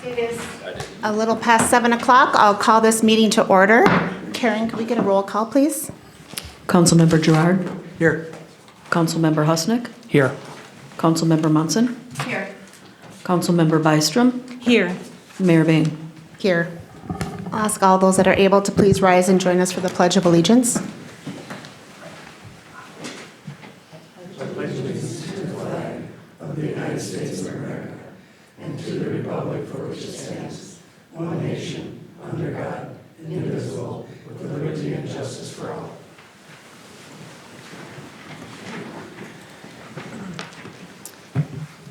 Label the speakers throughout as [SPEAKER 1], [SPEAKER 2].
[SPEAKER 1] It is a little past 7 o'clock. I'll call this meeting to order. Karen, could we get a roll call, please?
[SPEAKER 2] Councilmember Gerard.
[SPEAKER 3] Here.
[SPEAKER 2] Councilmember Husnick.
[SPEAKER 3] Here.
[SPEAKER 2] Councilmember Munson.
[SPEAKER 1] Here.
[SPEAKER 2] Councilmember Byström.
[SPEAKER 4] Here.
[SPEAKER 2] Mayor Bain.
[SPEAKER 1] Here. I'll ask all those that are able to please rise and join us for the Pledge of Allegiance.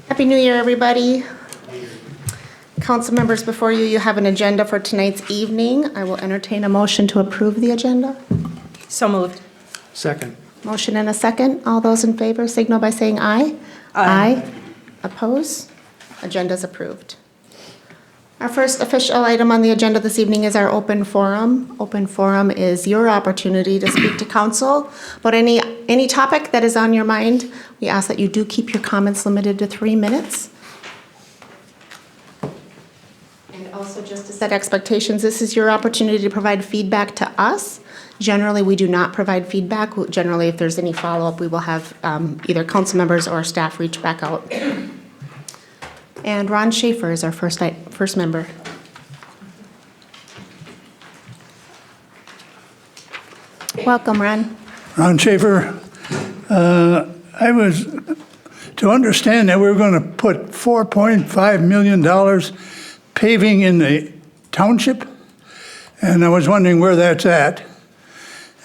[SPEAKER 1] Happy New Year, everybody. Council members, before you, you have an agenda for tonight's evening. I will entertain a motion to approve the agenda.
[SPEAKER 4] So moved.
[SPEAKER 3] Second.
[SPEAKER 1] Motion and a second. All those in favor signal by saying aye.
[SPEAKER 4] Aye.
[SPEAKER 1] Oppose? Agenda is approved. Our first official item on the agenda this evening is our open forum. Open forum is your opportunity to speak to council about any topic that is on your mind. We ask that you do keep your comments limited to 3 minutes. And also, just to set expectations, this is your opportunity to provide feedback to us. Generally, we do not provide feedback. Generally, if there's any follow-up, we will have either council members or staff reach back out. And Ron Schaefer is our first member. Welcome, Ron.
[SPEAKER 5] Ron Schaefer. I was to understand that we're going to put $4.5 million paving in the township, and I was wondering where that's at.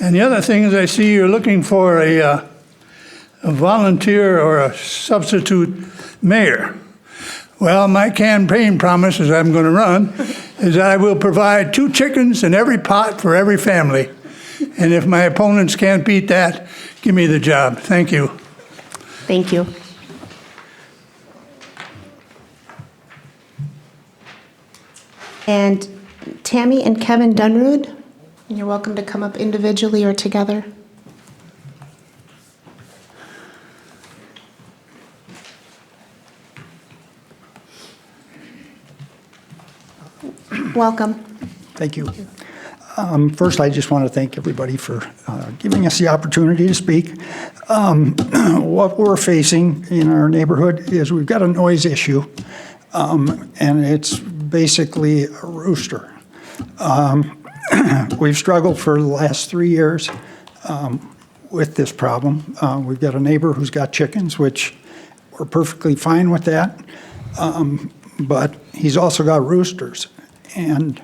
[SPEAKER 5] And the other thing is I see you're looking for a volunteer or a substitute mayor. Well, my campaign promise, as I'm going to run, is that I will provide 2 chickens in every pot for every family. And if my opponents can't beat that, give me the job. Thank you.
[SPEAKER 1] Thank you. And Tammy and Kevin Dunrud, you're welcome to come up individually or together. Welcome.
[SPEAKER 6] Thank you. First, I just want to thank everybody for giving us the opportunity to speak. What we're facing in our neighborhood is we've got a noise issue, and it's basically a rooster. We've struggled for the last 3 years with this problem. We've got a neighbor who's got chickens, which we're perfectly fine with that, but he's also got roosters. And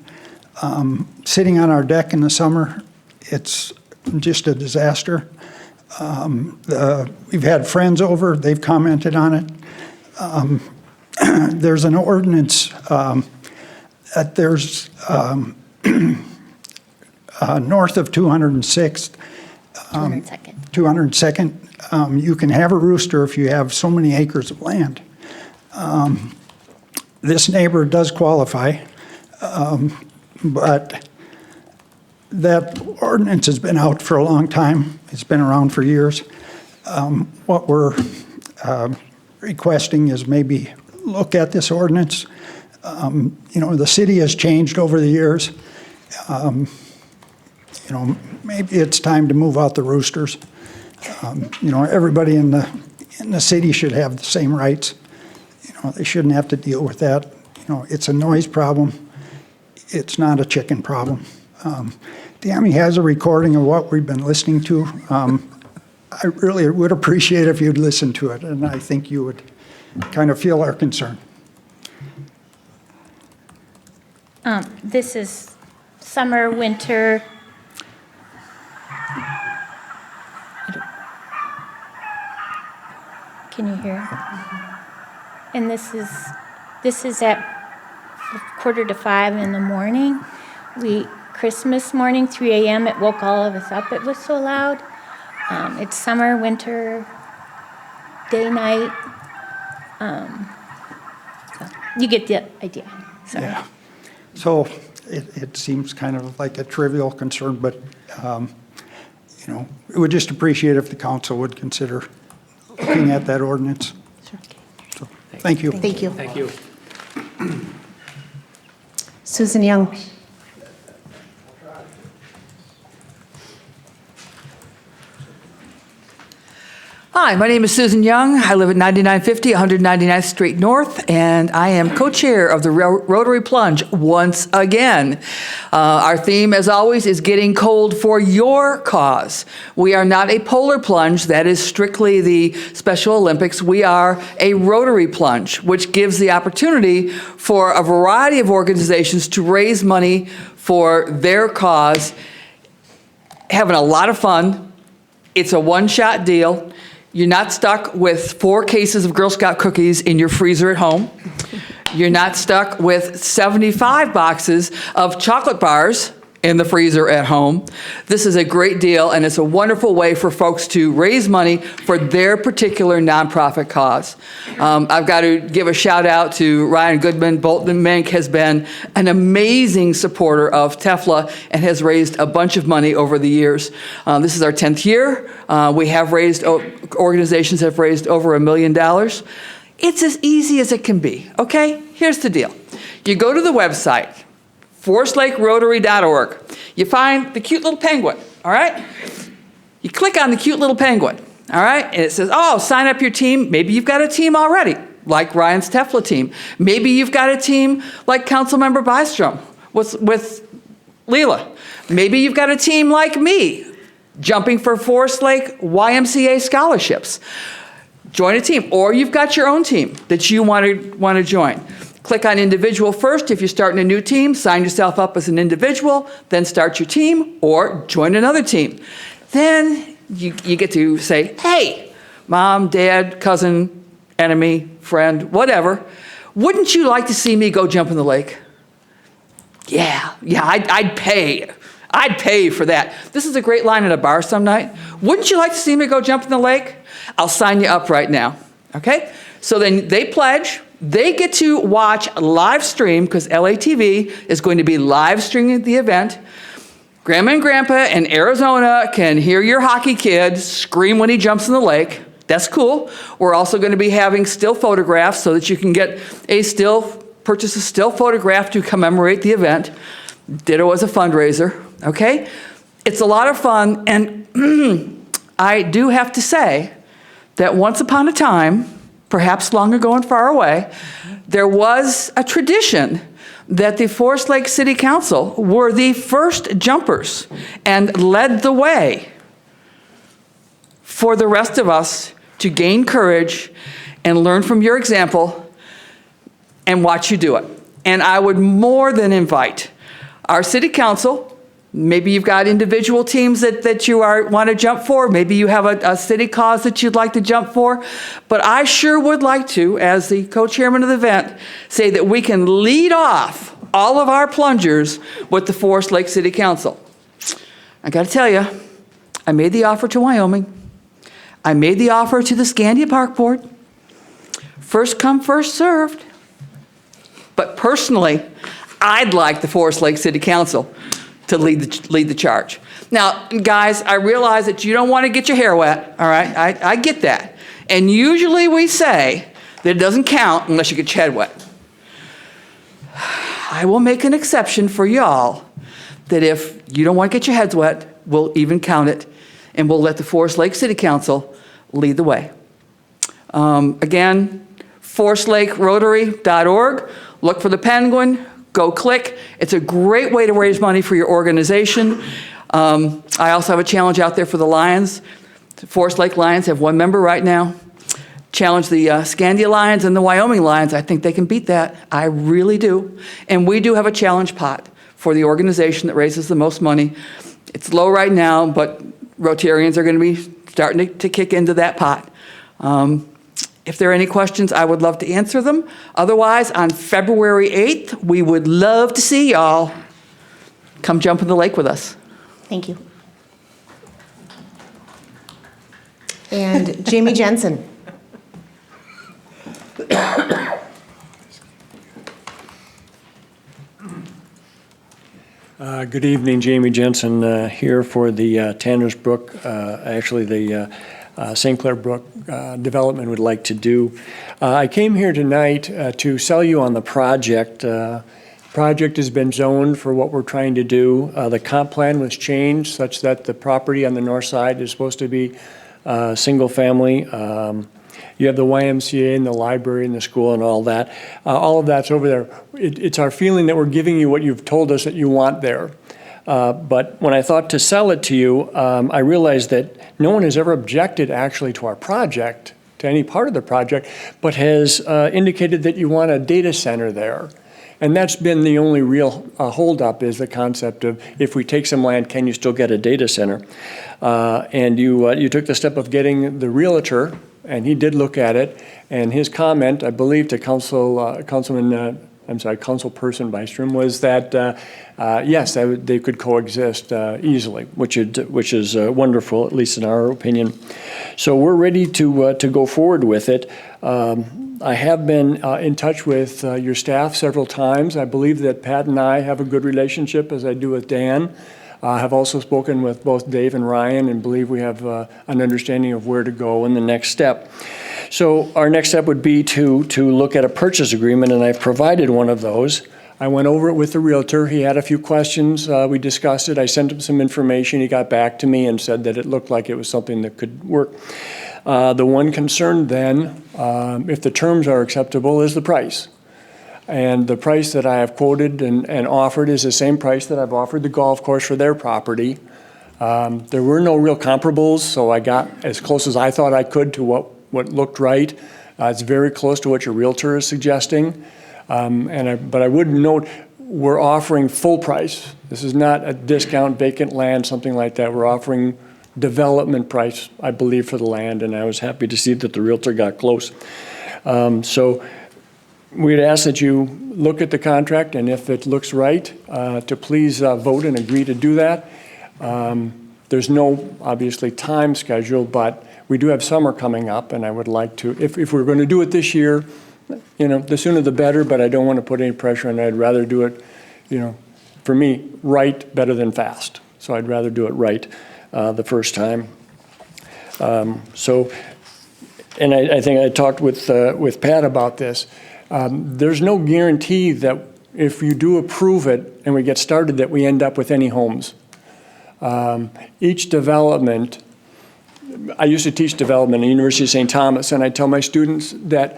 [SPEAKER 6] sitting on our deck in the summer, it's just a disaster. We've had friends over, they've commented on it. There's an ordinance that there's north of 206th, 202nd, you can have a rooster if you have so many acres of land. This neighbor does qualify. But that ordinance has been out for a long time. It's been around for years. What we're requesting is maybe look at this ordinance. The city has changed over the years. Maybe it's time to move out the roosters. Everybody in the city should have the same rights. They shouldn't have to deal with that. It's a noise problem. It's not a chicken problem. Tammy has a recording of what we've been listening to. I really would appreciate if you'd listen to it, and I think you would kind of feel our concern.
[SPEAKER 7] This is summer, winter. Can you hear? And this is at 4:45 in the morning. Christmas morning, 3 a.m., it woke all of us up. It was so loud. It's summer, winter, day, night. So you get the idea. Sorry.
[SPEAKER 6] Yeah. So it seems kind of like a trivial concern, but, we would just appreciate if the council would consider looking at that ordinance.
[SPEAKER 1] Sure.
[SPEAKER 6] So, thank you.
[SPEAKER 1] Thank you.
[SPEAKER 3] Thank you.
[SPEAKER 1] Susan Young.
[SPEAKER 3] Hi, my name is Susan Young. I live at 9950 199th Street North, and I am co-chair of the Rotary Plunge once again. Our theme, as always, is getting cold for your cause. We are not a polar plunge. That is strictly the Special Olympics. We are a Rotary Plunge, which gives the opportunity for a variety of organizations to raise money for their cause, having a lot of fun. It's a one-shot deal. You're not stuck with 4 cases of Girl Scout cookies in your freezer at home. You're not stuck with 75 boxes of chocolate bars in the freezer at home. This is a great deal, and it's a wonderful way for folks to raise money for their particular nonprofit cause. I've got to give a shout out to Ryan Goodman. Bolton Mink has been an amazing supporter of TEFLA and has raised a bunch of money over the years. This is our 10th year. We have raised, organizations have raised over $1 million. It's as easy as it can be, okay? Here's the deal. You go to the website, ForestLakeRotary.org. You find the cute little penguin, all right? You click on the cute little penguin, all right? And it says, oh, sign up your team. Maybe you've got a team already, like Ryan's TEFLA team. Maybe you've got a team like Councilmember Bystrom with Leela. Maybe you've got a team like me, jumping for Forest Lake YMCA scholarships. Join a team, or you've got your own team that you want to join. Click on individual first. If you're starting a new team, sign yourself up as an individual, then start your team or join another team. Then you get to say, hey, mom, dad, cousin, enemy, friend, whatever, wouldn't you like to see me go jump in the lake? Yeah, I'd pay. I'd pay for that. This is a great line at a bar some night. Wouldn't you like to see me go jump in the lake? I'll sign you up right now, okay? So then they pledge. They get to watch live stream, because LATV is going to be live streaming the event. Grandma and Grandpa in Arizona can hear your hockey kid scream when he jumps in the lake. That's cool. We're also going to be having still photographs so that you can get purchase a still photograph to commemorate the event. Ditto as a fundraiser, okay? It's a lot of fun, and I do have to say that once upon a time, perhaps long ago and far away, there was a tradition that the Forest Lake City Council were the first jumpers and led the way for the rest of us to gain courage and learn from your example and watch you do it. And I would more than invite our city council. Maybe you've got individual teams that you want to jump for. Maybe you have a city cause that you'd like to jump for. But I sure would like to, as the co-chairman of the event, say that we can lead off all of our plungers with the Forest Lake City Council. I got to tell you, I made the offer to Wyoming. I made the offer to the Scandia Park Board. First come, first served. But personally, I'd like the Forest Lake City Council to lead the charge. Now, guys, I realize that you don't want to get your hair wet, all right? I get that. And usually we say that it doesn't count unless you get your head wet. I will make an exception for y'all that if you don't want to get your heads wet, we'll even count it, and we'll let the Forest Lake City Council lead the way. Again, ForestLakeRotary.org. Look for the penguin. Go click. It's a great way to raise money for your organization. I also have a challenge out there for the Lions. The Forest Lake Lions have 1 member right now. Challenge the Scandia Lions and the Wyoming Lions. I think they can beat that. I really do. And we do have a challenge pot for the organization that raises the most money. It's low right now, but Rotarians are going to be starting to kick into that pot. If there are any questions, I would love to answer them. Otherwise, on February 8th, we would love to see y'all come jump in the lake with us.
[SPEAKER 1] Thank you. And Jamie Jensen.
[SPEAKER 8] Good evening, Jamie Jensen here for the Tanner's Brook, actually the St. Clair Brook development would like to do. I came here tonight to sell you on the project project has been zoned for what we're trying to do. The comp plan was changed such that the property on the north side is supposed to be single family. You have the YMCA and the library and the school and all that. All of that's over there. It's our feeling that we're giving you what you've told us that you want there. But when I thought to sell it to you, I realized that no one has ever objected actually to our project, to any part of the project, but has indicated that you want a data center there. And that's been the only real holdup, is the concept of, if we take some land, can you still get a data center? And you took the step of getting the realtor, and he did look at it, and his comment, I believe, to Councilperson Bystrom was that, yes, they could coexist easily, which is wonderful, at least in our opinion. So we're ready to go forward with it. I have been in touch with your staff several times. I believe that Pat and I have a good relationship, as I do with Dan. I have also spoken with both Dave and Ryan, and believe we have an understanding of where to go in the next step. So our next step would be to look at a purchase agreement, and I've provided one of those. I went over it with the realtor. He had a few questions. We discussed it. I sent him some information. He got back to me and said that it looked like it was something that could work. The one concern then, if the terms are acceptable, is the price. And the price that I have quoted and offered is the same price that I've offered the golf course for their property. There were no real comparables, so I got as close as I thought I could to what looked right. It's very close to what your realtor is suggesting. But I would note, we're offering full price. This is not a discount, vacant land, something like that. We're offering development price, I believe, for the land, and I was happy to see that the realtor got close. So we'd ask that you look at the contract, and if it looks right, to please vote and agree to do that. There's no, obviously, time schedule, but we do have summer coming up, and I would like to, if we're going to do it this year, the sooner the better, but I don't want to put any pressure on it. I'd rather do it, for me, right better than fast. So I'd rather do it right the first time. And I think I talked with Pat about this. There's no guarantee that if you do approve it and we get started, that we end up with any homes. Each development, I used to teach development at the University of St. Thomas, and I tell my students that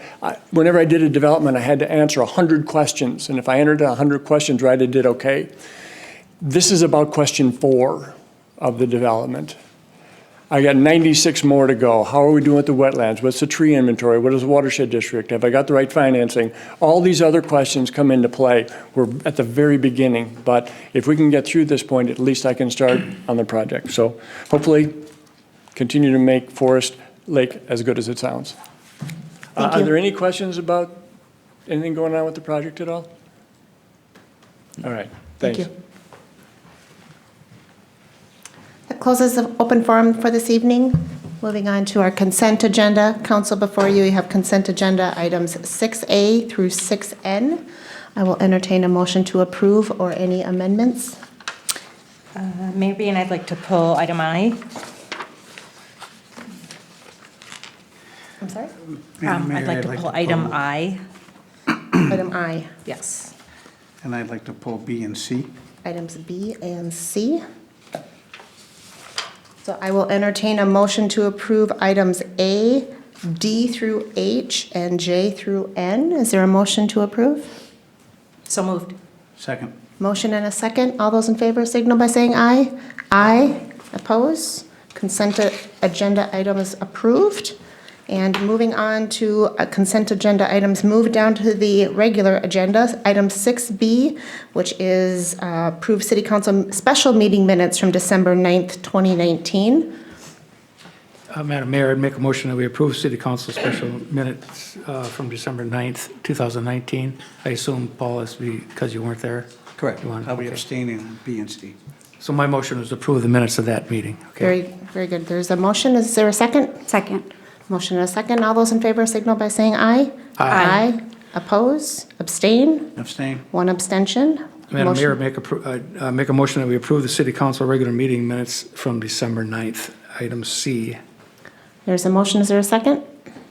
[SPEAKER 8] whenever I did a development, I had to answer 100 questions, and if I entered 100 questions right, I did okay. This is about question 4 of the development. I got 96 more to go. How are we doing with the wetlands? What's the tree inventory? What is the watershed district? Have I got the right financing? All these other questions come into play. We're at the very beginning, but if we can get through this point, at least I can start on the project. So hopefully continue to make Forest Lake as good as it sounds. Are there any questions about anything going on with the project at all? All right, thanks.
[SPEAKER 1] Thank you. That closes the open forum for this evening. Moving on to our consent agenda. Council, before you have consent agenda items 6A through 6N. I will entertain a motion to approve or any amendments.
[SPEAKER 4] Mayor Bean, I'd like to pull item I.
[SPEAKER 1] I'm sorry?
[SPEAKER 4] I'd like to pull item I.
[SPEAKER 1] Item I.
[SPEAKER 4] Yes.
[SPEAKER 9] And I'd like to pull B and C.
[SPEAKER 1] Items B and C. So I will entertain a motion to approve items A, D through H, and J through N. Is there a motion to approve?
[SPEAKER 4] So moved.
[SPEAKER 9] Second.
[SPEAKER 1] Motion and a second. All those in favor signal by saying aye. Aye. Oppose? Consent agenda item is approved. And moving on to consent agenda items, move down to the regular agenda. Item 6B, which is approve City Council special meeting minutes from December 9th, 2019.
[SPEAKER 10] Madam Mayor, I'd make a motion that we approve City Council special minutes from December 9th, 2019. I assume, Paul, is because you weren't there?
[SPEAKER 9] Correct.
[SPEAKER 10] I'll
[SPEAKER 9] be abstaining on B and C.
[SPEAKER 10] So my motion was to approve the minutes of that meeting. Okay.
[SPEAKER 1] Very good. There's a motion. Is there a second?
[SPEAKER 7] Second.
[SPEAKER 1] Motion and a second. All those in favor signal by saying aye.
[SPEAKER 10] Aye.
[SPEAKER 1] Oppose? Abstain?
[SPEAKER 9] Abstain.
[SPEAKER 1] One abstention.
[SPEAKER 10] Madam
[SPEAKER 1] Motion-
[SPEAKER 10] Mayor, make a motion that we approve the City Council regular meeting minutes from December 9th, item C.
[SPEAKER 1] There's a motion. Is there a second?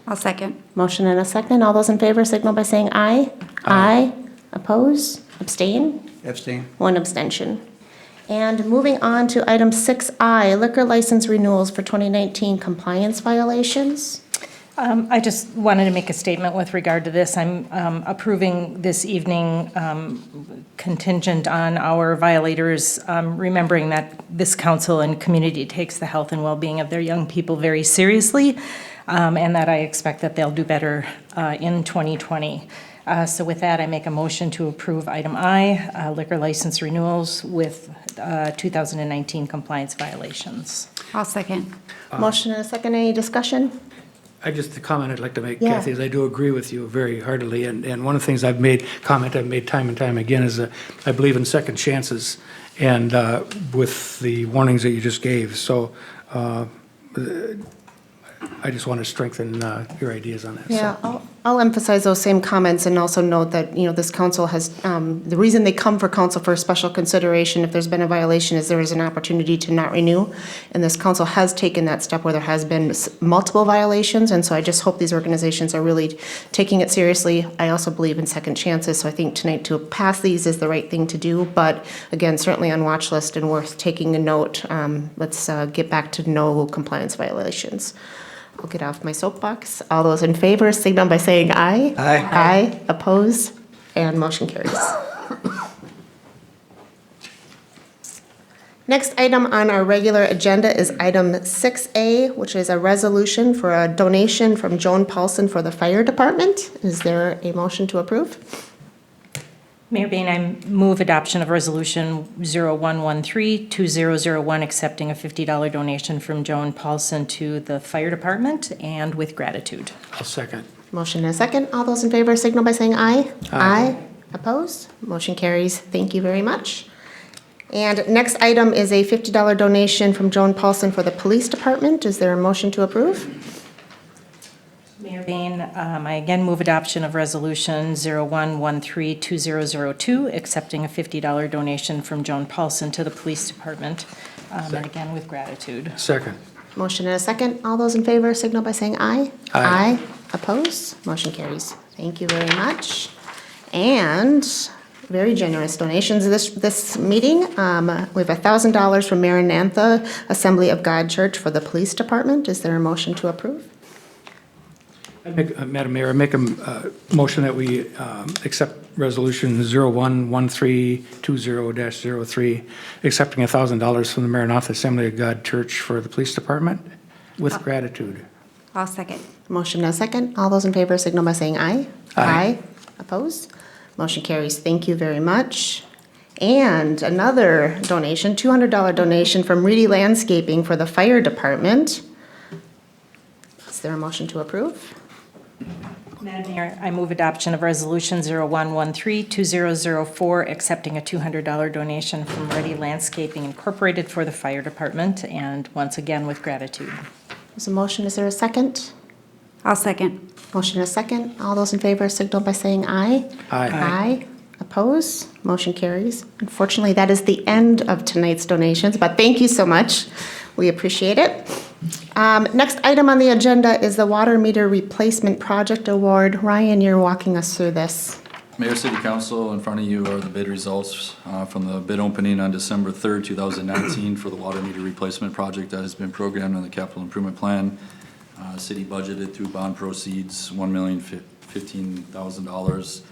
[SPEAKER 7] I'll second.
[SPEAKER 1] Motion and a second. All those in favor signal by saying aye. Aye. Oppose? Abstain?
[SPEAKER 9] Abstain.
[SPEAKER 1] One abstention. And moving on to item 6I, liquor license renewals for 2019 compliance violations.
[SPEAKER 4] I just wanted to make a statement with regard to this. I'm approving this evening contingent on our violators remembering that this council and community takes the health and well-being of their young people very seriously, and that I expect that they'll do better in 2020. So with that, I make a motion to approve item I, liquor license renewals with 2019 compliance violations.
[SPEAKER 11] I'll second.
[SPEAKER 1] Motion and a second. Any discussion?
[SPEAKER 10] The comment I'd like to make,
[SPEAKER 1] Yeah.
[SPEAKER 10] Kathy, is I do agree with you very heartily. And one of the things I've made time and time again is I believe in second chances and with the warnings that you just gave. So I just want to strengthen your ideas on that.
[SPEAKER 1] Yeah, I'll emphasize those same comments and also note that, this council has, the reason they come for council for special consideration if there's been a violation is there is an opportunity to not renew. And this council has taken that step where there has been multiple violations. And so I just hope these organizations are really taking it seriously. I also believe in second chances. So I think tonight to pass these is the right thing to do. But again, certainly on watch list and worth taking a note. Let's get back to no compliance violations. I'll get off my soapbox. All those in favor signal by saying aye.
[SPEAKER 9] Aye.
[SPEAKER 1] Aye. Oppose? And motion carries. Next item on our regular agenda is item 6A, which is a resolution for a donation from Joan Paulson for the fire department. Is there a motion to approve?
[SPEAKER 4] Mayor Bain, I move adoption of Resolution 0113-2001, accepting a $50 donation from Joan Paulson to the Fire Department and with gratitude.
[SPEAKER 10] I'll second.
[SPEAKER 1] Motion and a second. All those in favor signal by saying aye.
[SPEAKER 10] Aye.
[SPEAKER 1] Opposed? Motion carries. Thank you very much. And next item is a $50 donation from Joan Paulson for the police department. Is there a motion to approve?
[SPEAKER 4] Mayor Bain, I again move adoption of Resolution 0113-2002, accepting a $50 donation from Joan Paulson to the Police Department, and again with gratitude.
[SPEAKER 10] Second.
[SPEAKER 1] Motion and a second. All those in favor signal by saying aye.
[SPEAKER 10] Aye.
[SPEAKER 1] Opposed? Motion carries. Thank you very much. And very generous donations this meeting. We have $1,000 from Maranatha Assembly of God Church for the police department. Is there a motion to approve?
[SPEAKER 10] Madam Mayor, I make a motion that we accept Resolution 011320-03, accepting $1,000 from the Maranatha Assembly of God Church for the Police Department with gratitude.
[SPEAKER 11] I'll second.
[SPEAKER 1] Motion and a second. All those in favor signal by saying aye.
[SPEAKER 10] Aye.
[SPEAKER 1] Opposed? Motion carries. Thank you very much. And another donation, $200 donation from Reedy Landscaping for the fire department. Is there a motion to approve?
[SPEAKER 4] Madam Mayor, I move adoption of Resolution 0113-2004, accepting a $200 donation from Ready Landscaping Incorporated for the Fire Department, and once again with gratitude.
[SPEAKER 1] There's a motion. Is there a second?
[SPEAKER 11] I'll second.
[SPEAKER 1] Motion and a second. All those in favor signal by saying aye.
[SPEAKER 10] Aye.
[SPEAKER 1] Aye. Opposed? Motion carries. Unfortunately, that is the end of tonight's donations, but thank you so much. We appreciate it. Next item on the agenda is the water meter replacement project award. Ryan, you're walking us through this.
[SPEAKER 12] Mayor, City Council, in front of you are the bid results from the bid opening on December 3rd, 2019 for the water meter replacement project that has been programmed in the capital improvement plan. City budgeted through bond proceeds $1,015,000.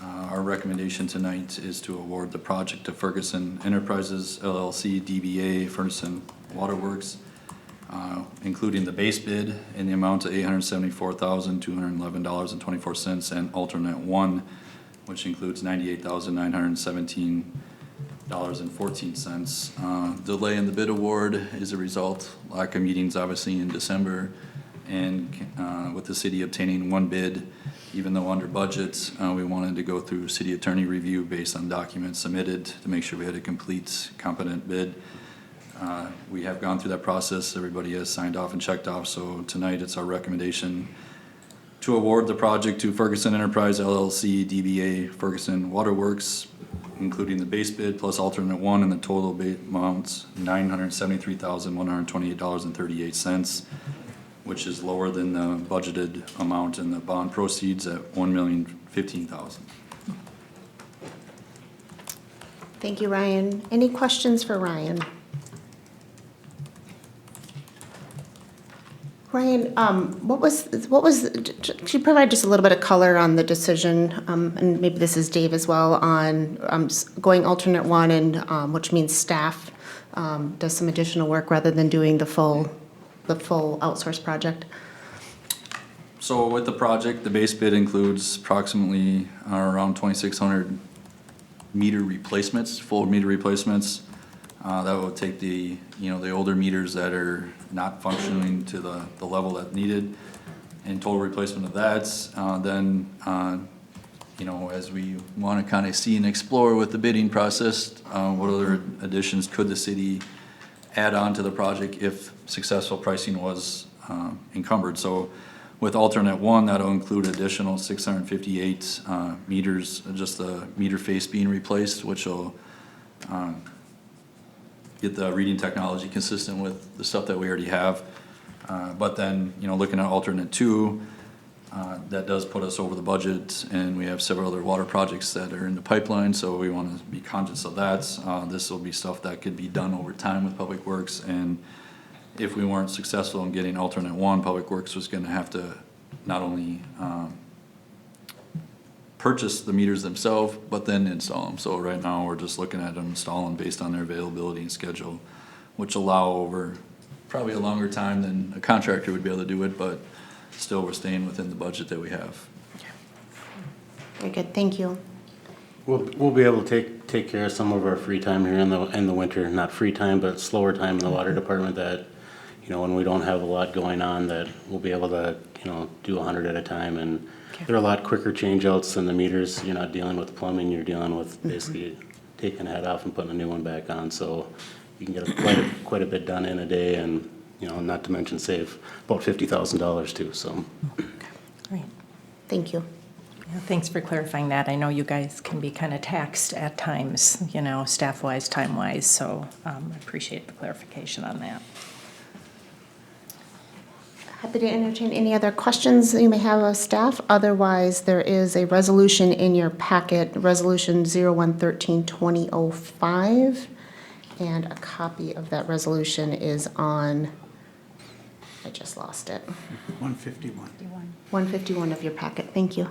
[SPEAKER 12] Our recommendation tonight is to award the project to Ferguson Enterprises, LLC, DBA, Ferguson Waterworks, including the base bid in the amount of $874,211.24 and alternate one, which includes $98,917.14. Delay in the bid award is a result, lack of meetings obviously in December, and with the city obtaining one bid, even though under budget, we wanted to go through city attorney review based on documents submitted to make sure we had a complete, competent bid. We have gone through that process. Everybody has signed off and checked off. So tonight it's our recommendation to award the project to Ferguson Enterprise LLC, DBA Ferguson Waterworks, including the base bid plus alternate one, and the total amount $973,128.38, which is lower than the budgeted amount in the bond proceeds at $1,015,000.
[SPEAKER 1] Thank you, Ryan. Any questions for Ryan? Ryan, could you provide just a little bit of color on the decision, and maybe this is Dave as well, on going alternate one, and which means staff does some additional work rather than doing the full outsource project?
[SPEAKER 12] So with the project, the base bid includes approximately around 2,600 meter replacements, full meter replacements. That would take the older meters that are not functioning to the level that needed, and total replacement of that. Then, as we want to kind of see and explore with the bidding process, what other additions could the city add on to the project if successful pricing was encumbered. So with alternate one, that'll include additional 658 meters, just the meter face being replaced, which will get the reading technology consistent with the stuff that we already have. But then, looking at alternate two, that does put us over the budget, and we have several other water projects that are in the pipeline, so we want to be conscious of that. This will be stuff that could be done over time with Public Works, and if we weren't successful in getting alternate one, Public Works was going to have to not only purchase the meters themselves, but then install them. So right now, we're just looking at them installing based on their availability and schedule, which allow over probably a longer time than a contractor would be able to do it, but still we're staying within the budget that we have.
[SPEAKER 1] Very good, thank you.
[SPEAKER 13] We'll be able to take care of some of our free time here in the winter, not free time, but slower time in the water department that, when we don't have a lot going on, that we'll be able to, do 100 at a time. And they're a lot quicker changeouts than the meters. You're not dealing with plumbing, you're dealing with basically taking the head off and putting a new one back on. So you can get quite a bit done in a day, and, not to mention save about $50,000 too, so.
[SPEAKER 4] Great.
[SPEAKER 1] Thank you.
[SPEAKER 4] Yeah, thanks for clarifying that. I know you guys can be kind of taxed at times, staff-wise, time-wise, so I appreciate the clarification on that.
[SPEAKER 1] Happy to entertain any other questions that you may have of staff. Otherwise, there is a resolution in your packet, Resolution 0113-2005, and a copy of that resolution is on, I just lost it,
[SPEAKER 9] 151.
[SPEAKER 1] 151 of your packet. Thank you.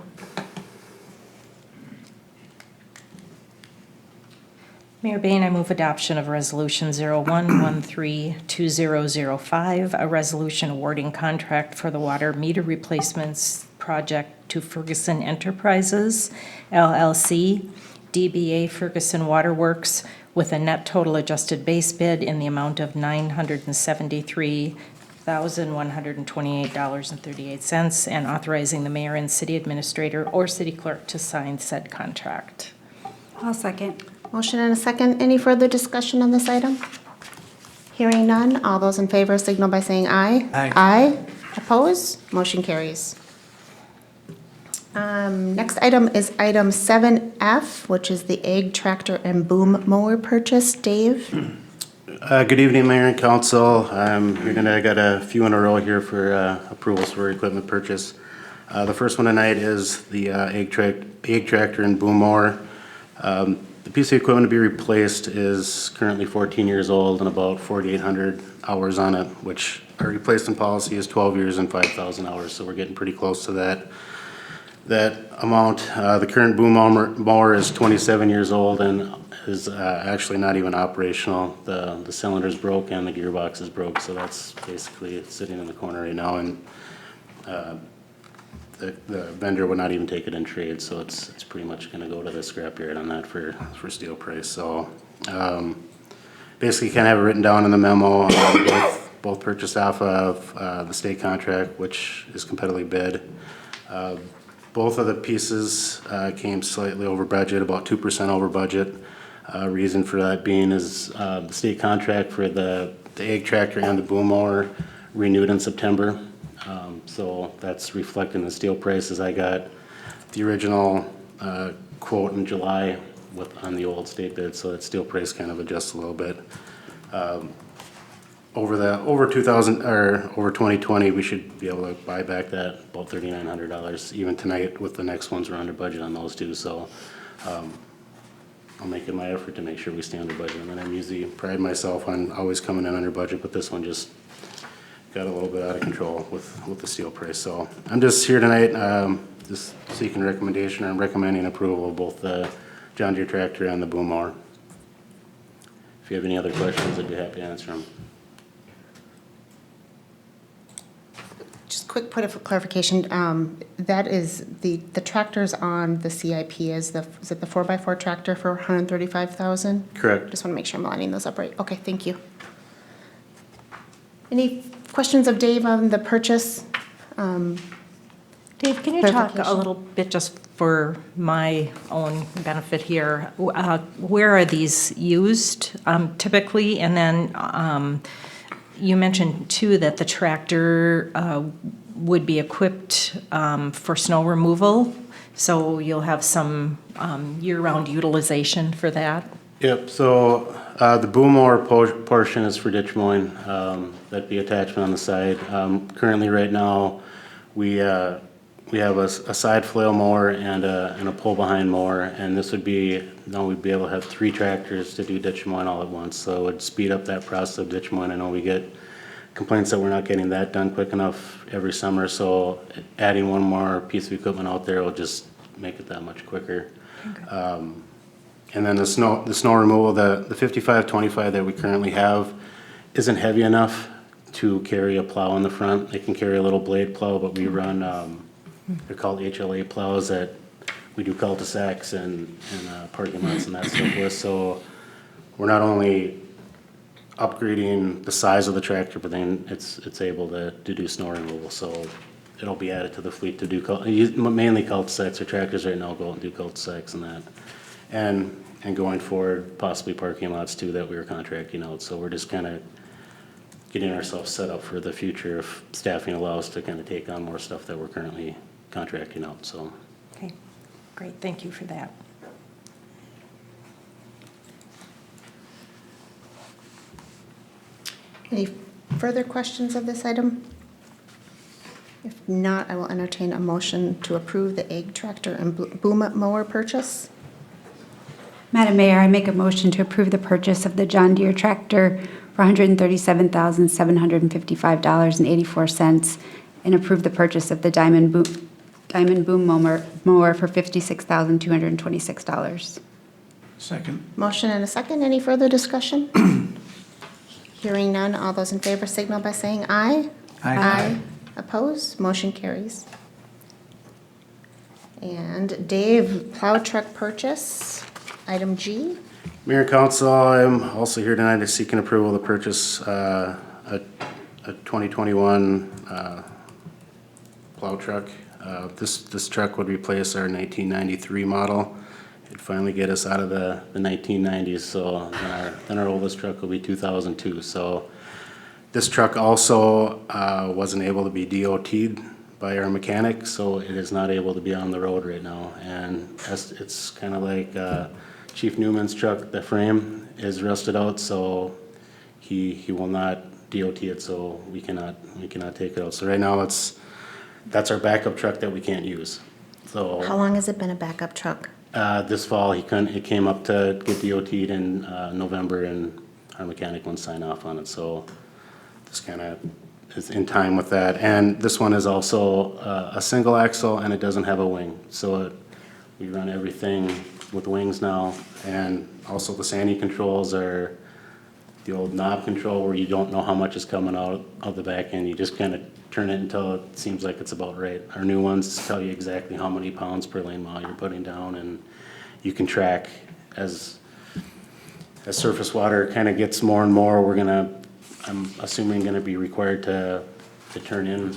[SPEAKER 4] Mayor Bain, I move adoption of Resolution 0113-2005, a resolution awarding contract for the water meter replacements project to Ferguson Enterprises, LLC, DBA Ferguson Waterworks, with a net total adjusted base bid in the amount of $973,128.38, and authorizing the mayor and city administrator or city clerk to sign said contract.
[SPEAKER 11] I'll second.
[SPEAKER 1] Motion and a second. Any further discussion on this item? Hearing none. All those in favor signal by saying aye.
[SPEAKER 9] Aye.
[SPEAKER 1] Aye. Opposed? Motion carries. Next item is item 7F, which is the egg tractor and boom mower purchase. Dave?
[SPEAKER 13] Good evening, Mayor and Council. I got a few in a row here for approvals for equipment purchase. The first one tonight is the egg tractor and boom mower. The piece of equipment to be replaced is currently 14 years old and about 4,800 hours on it, which our replacement policy is 12 years and 5,000 hours, so we're getting pretty close to that amount. The current boom mower is 27 years old and is actually not even operational. The cylinder's broke and the gearbox is broke, so that's basically sitting in the corner right now, and the vendor would not even take it in trade, so it's pretty much going to go to the scrapyard on that for steel price. So basically, kind of have it written down in the memo. Both purchased off of the state contract, which is competitively bid. Both of the pieces came slightly over budget, about 2% over budget. Reason for that being is the state contract for the egg tractor and the boom mower renewed in September. So that's reflecting the steel prices. I got the original quote in July on the old state bid, so that steel price kind of adjusts a little bit. Over 2020, we should be able to buy back that about $3,900 even tonight with the next ones. We're under budget on those two, so I'll make it my effort to make sure we stay under budget. And then I'm usually pride myself on always coming in under budget, but this one just got a little bit out of control with the steel price. So I'm just here tonight, just seeking recommendation. I'm recommending approval of both the John Deere tractor and the boom mower. If you have any other questions, I'd be happy to answer them.
[SPEAKER 1] Just quick point of clarification, that is the tractors on the CIP is it the 4x4 tractor for 135,000?
[SPEAKER 13] Correct.
[SPEAKER 1] Just want to make sure I'm lining those up right. Okay, thank you. Any questions of Dave on the purchase?
[SPEAKER 4] Dave, can you talk a
[SPEAKER 1] Clarification.
[SPEAKER 4] little bit, just for my own benefit here, where are these used typically? And then you mentioned too that the tractor would be equipped for snow removal, so you'll have some year-round utilization for that?
[SPEAKER 13] Yep, so the boom mower portion is for ditch mowing. That'd be attachment on the side. Currently, right now, we have a side flail mower and a pull-behind mower, and this would be, now we'd be able to have 3 tractors to do ditch mowing all at once, so it would speed up that process of ditch mowing. I know we get complaints that we're not getting that done quick enough every summer, so adding one more piece of equipment out there will just make it that much quicker. Okay. And then the snow removal, the 5525 that we currently have isn't heavy enough to carry a plow in the front. They can carry a little blade plow, but we run, they're called HLA plows that we do cul-de-sacs and parking lots and that stuff with. So we're not only upgrading the size of the tractor, but then it's able to do snow removal. So it'll be added to the fleet to do mainly cul-de-sacs. Our tractors right now go and do cul-de-sacs and that. And going forward, possibly parking lots too that we were contracting out. So we're just kind of getting ourselves set up for the future if staffing allows to kind of take on more stuff that we're currently contracting out, so.
[SPEAKER 4] Okay, great, thank you for that.
[SPEAKER 1] Any further questions of this item? If not, I will entertain a motion to approve the egg tractor and boom mower purchase.
[SPEAKER 11] Madam Mayor, I make a motion to approve the purchase of the John Deere tractor for $137,755.84 and approve the purchase of the Diamond Boom mower for $56,226.
[SPEAKER 9] Second.
[SPEAKER 1] Motion and a second. Any further discussion? Hearing none, all those in favor signal by saying aye.
[SPEAKER 9] Aye.
[SPEAKER 1] Opposed? Motion carries. And Dave, plow truck purchase, item G.
[SPEAKER 13] Mayor and Council, I'm also here tonight to seeking approval to purchase a 2021 plow truck. This truck would replace our 1993 model. It'd finally get us out of the 1990s, so then our oldest truck will be 2002. So this truck also wasn't able to be DOT'd by our mechanic, so it is not able to be on the road right now. And it's kind of like Chief Newman's truck, the frame is rusted out, so he will not DOT it, so we cannot take it out. So right now that's our backup truck that we can't use. So
[SPEAKER 1] How long has it been a backup truck?
[SPEAKER 13] this fall it came up to get DOT'd in November, and our mechanic wouldn't sign off on it. So this kind of is in time with that. And this one is also a single axle, and it doesn't have a wing. So we run everything with wings now, and also the Sandy controls are the old knob control where you don't know how much is coming out of the back end. You just kind of turn it until it seems like it's about right. Our new ones tell you exactly how many pounds per lane mile you're putting down, and you can track as surface water kind of gets more and more. I'm assuming gonna be required to turn in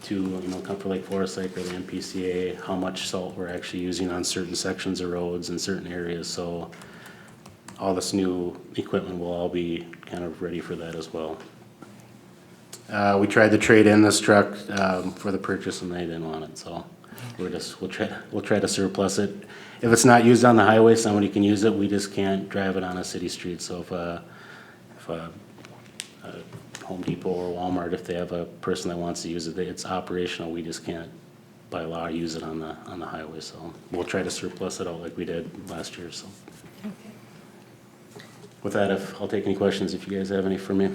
[SPEAKER 13] to, Comfort Lake Forest Lake or the MPCA, how much salt we're actually using on certain sections of roads in certain areas. So all this new equipment will all be kind of ready for that as well. We tried to trade in this truck for the purchase, and they didn't want it, so we'll try to surplus it. If it's not used on the highway, somebody can use it. We just can't drive it on a city street. So if a Home Depot or Walmart, if they have a person that wants to use it, it's operational. We just can't, by law, use it on the highway. So we'll try to surplus it out like we did last year. So.
[SPEAKER 4] Okay.
[SPEAKER 13] with that, I'll take any questions if you guys have any for me.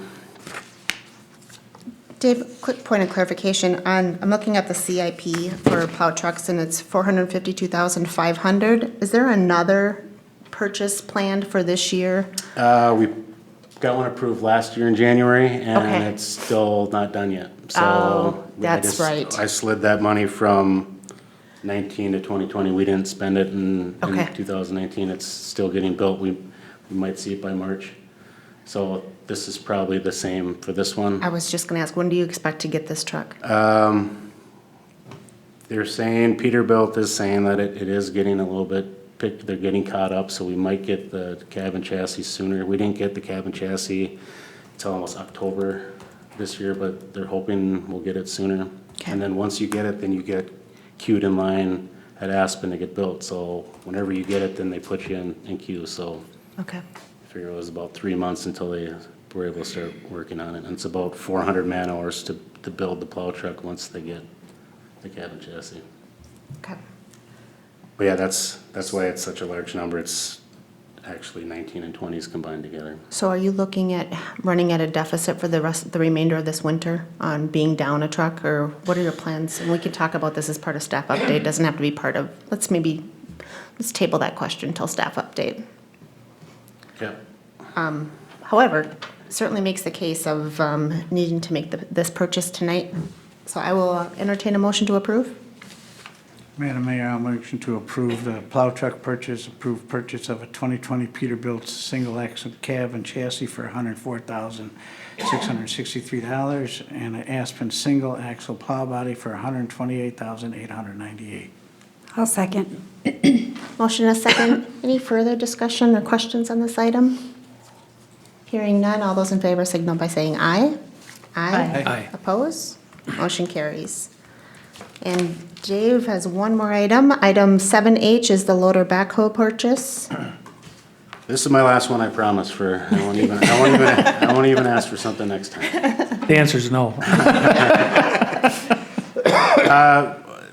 [SPEAKER 1] Dave, quick point of clarification on, I'm looking at the CIP for plow trucks and it's $452,500. Is there another purchase planned for this year?
[SPEAKER 13] We got one approved last year in January, and
[SPEAKER 1] Okay.
[SPEAKER 13] it's still not done yet. So
[SPEAKER 1] Oh,
[SPEAKER 13] I
[SPEAKER 1] that's right.
[SPEAKER 13] I slid that money from 19 to 2020. We didn't spend it in
[SPEAKER 1] Okay.
[SPEAKER 13] 2019. It's still getting built. We might see it by March. So this is probably the same for this one.
[SPEAKER 1] I was just gonna ask, when do you expect to get this truck?
[SPEAKER 13] They're saying, Peterbilt is saying that it is getting a little bit, they're getting caught up, so we might get the cab and chassis sooner. We didn't get the cab and chassis until almost October this year, but they're hoping we'll get it sooner.
[SPEAKER 1] Okay.
[SPEAKER 13] And then once you get it, then you get queued in line at Aspen to get built. So whenever you get it, then they put you in queue, so.
[SPEAKER 1] Okay.
[SPEAKER 13] I figure it was about 3 months until they were able to start working on it. And it's about 400 man hours to build the plow truck once they get the cab and chassis.
[SPEAKER 1] Okay.
[SPEAKER 13] But yeah, that's why it's such a large number. It's actually 19 and 20s combined together.
[SPEAKER 1] So are you looking at running at a deficit for the remainder of this winter on being down a truck, or what are your plans? And we can talk about this as part of staff update. Doesn't have to be part of, let's table that question until staff update.
[SPEAKER 13] Yeah.
[SPEAKER 1] However, certainly makes the case of needing to make this purchase tonight. So I will entertain a motion to approve.
[SPEAKER 9] Madam Mayor, I'll motion to approve the plow truck purchase, approve purchase of a 2020 Peterbilt single axle cab and chassis for $104,663 and an Aspen single axle plow body for $128,898.
[SPEAKER 11] I'll second.
[SPEAKER 1] Motion and a second. Any further discussion or questions on this item? Hearing none, all those in favor signal by saying aye. Aye.
[SPEAKER 10] Aye.
[SPEAKER 1] Oppose? Motion carries. And Dave has one more item. Item 7H is the loader backhoe purchase.
[SPEAKER 13] This is my last one, I promise, I won't even ask for something next time.
[SPEAKER 10] The answer is no.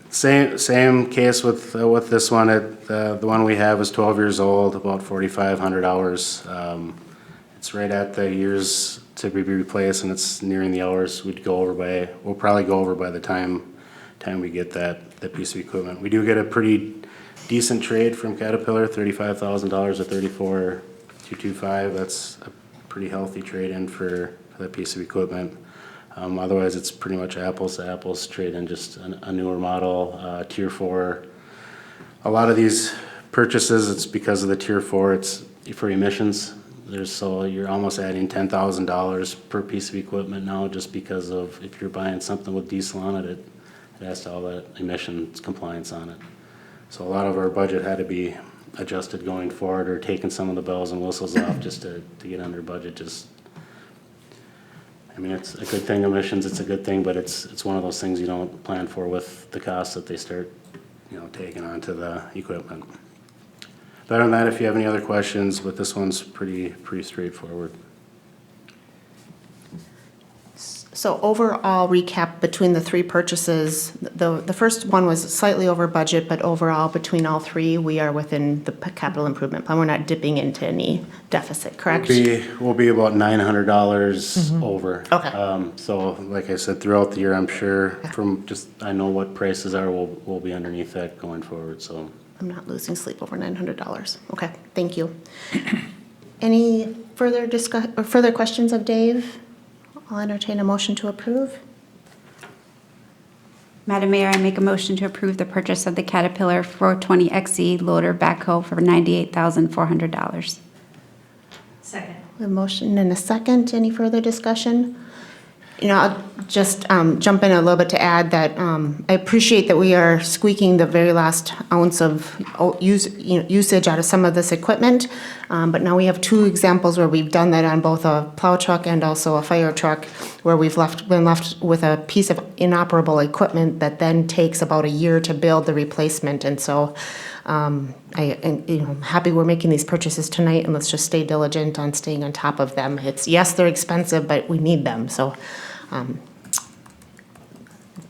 [SPEAKER 13] Same case with this one. The one we have is 12 years old, about 4,500 hours. It's right at the years to be replaced, and it's nearing the hours we'll probably go over by the time we get that piece of equipment. We do get a pretty decent trade from Caterpillar, $35,000 at $34,225. That's a pretty healthy trade-in for that piece of equipment. Otherwise, it's pretty much apples to apples trade-in, just a newer model, Tier 4. A lot of these purchases, it's because of the Tier 4, it's for emissions. So you're almost adding $10,000 per piece of equipment now, just because of if you're buying something with diesel on it, it has to all that emissions compliance on it. So a lot of our budget had to be adjusted going forward, or taking some of the bells and whistles off just to get under budget. I mean, it's a good thing, emissions, it's a good thing, but it's one of those things you don't plan for with the costs that they start, taking onto the equipment. But other than that, if you have any other questions, but this one's pretty straightforward.
[SPEAKER 1] So overall recap between the three purchases, the first one was slightly over budget, but overall between all three, we are within the capital improvement plan. We're not dipping into any deficit, correct?
[SPEAKER 13] We'll be about $900 over.
[SPEAKER 1] Okay.
[SPEAKER 13] So like I said, throughout the year, I'm sure I know what prices are, we'll be underneath that going forward, so.
[SPEAKER 1] I'm not losing sleep over $900. Okay, thank you. Any further questions of Dave? I'll entertain a motion to approve.
[SPEAKER 11] Madam Mayor, I make a motion to approve the purchase of the Caterpillar 420 exeed loader backhoe for $98,400.
[SPEAKER 4] Second.
[SPEAKER 1] A motion and a second. Any further discussion? I'll just jump in a little bit to add that I appreciate that we are squeaking the very last ounce of usage out of some of this equipment. But now we have two examples where we've done that on both a plow truck and also a fire truck, where we've been left with a piece of inoperable equipment that then takes about a year to build the replacement. And so I'm happy we're making these purchases tonight, and let's just stay diligent on staying on top of them. Yes, they're expensive, but we need them. So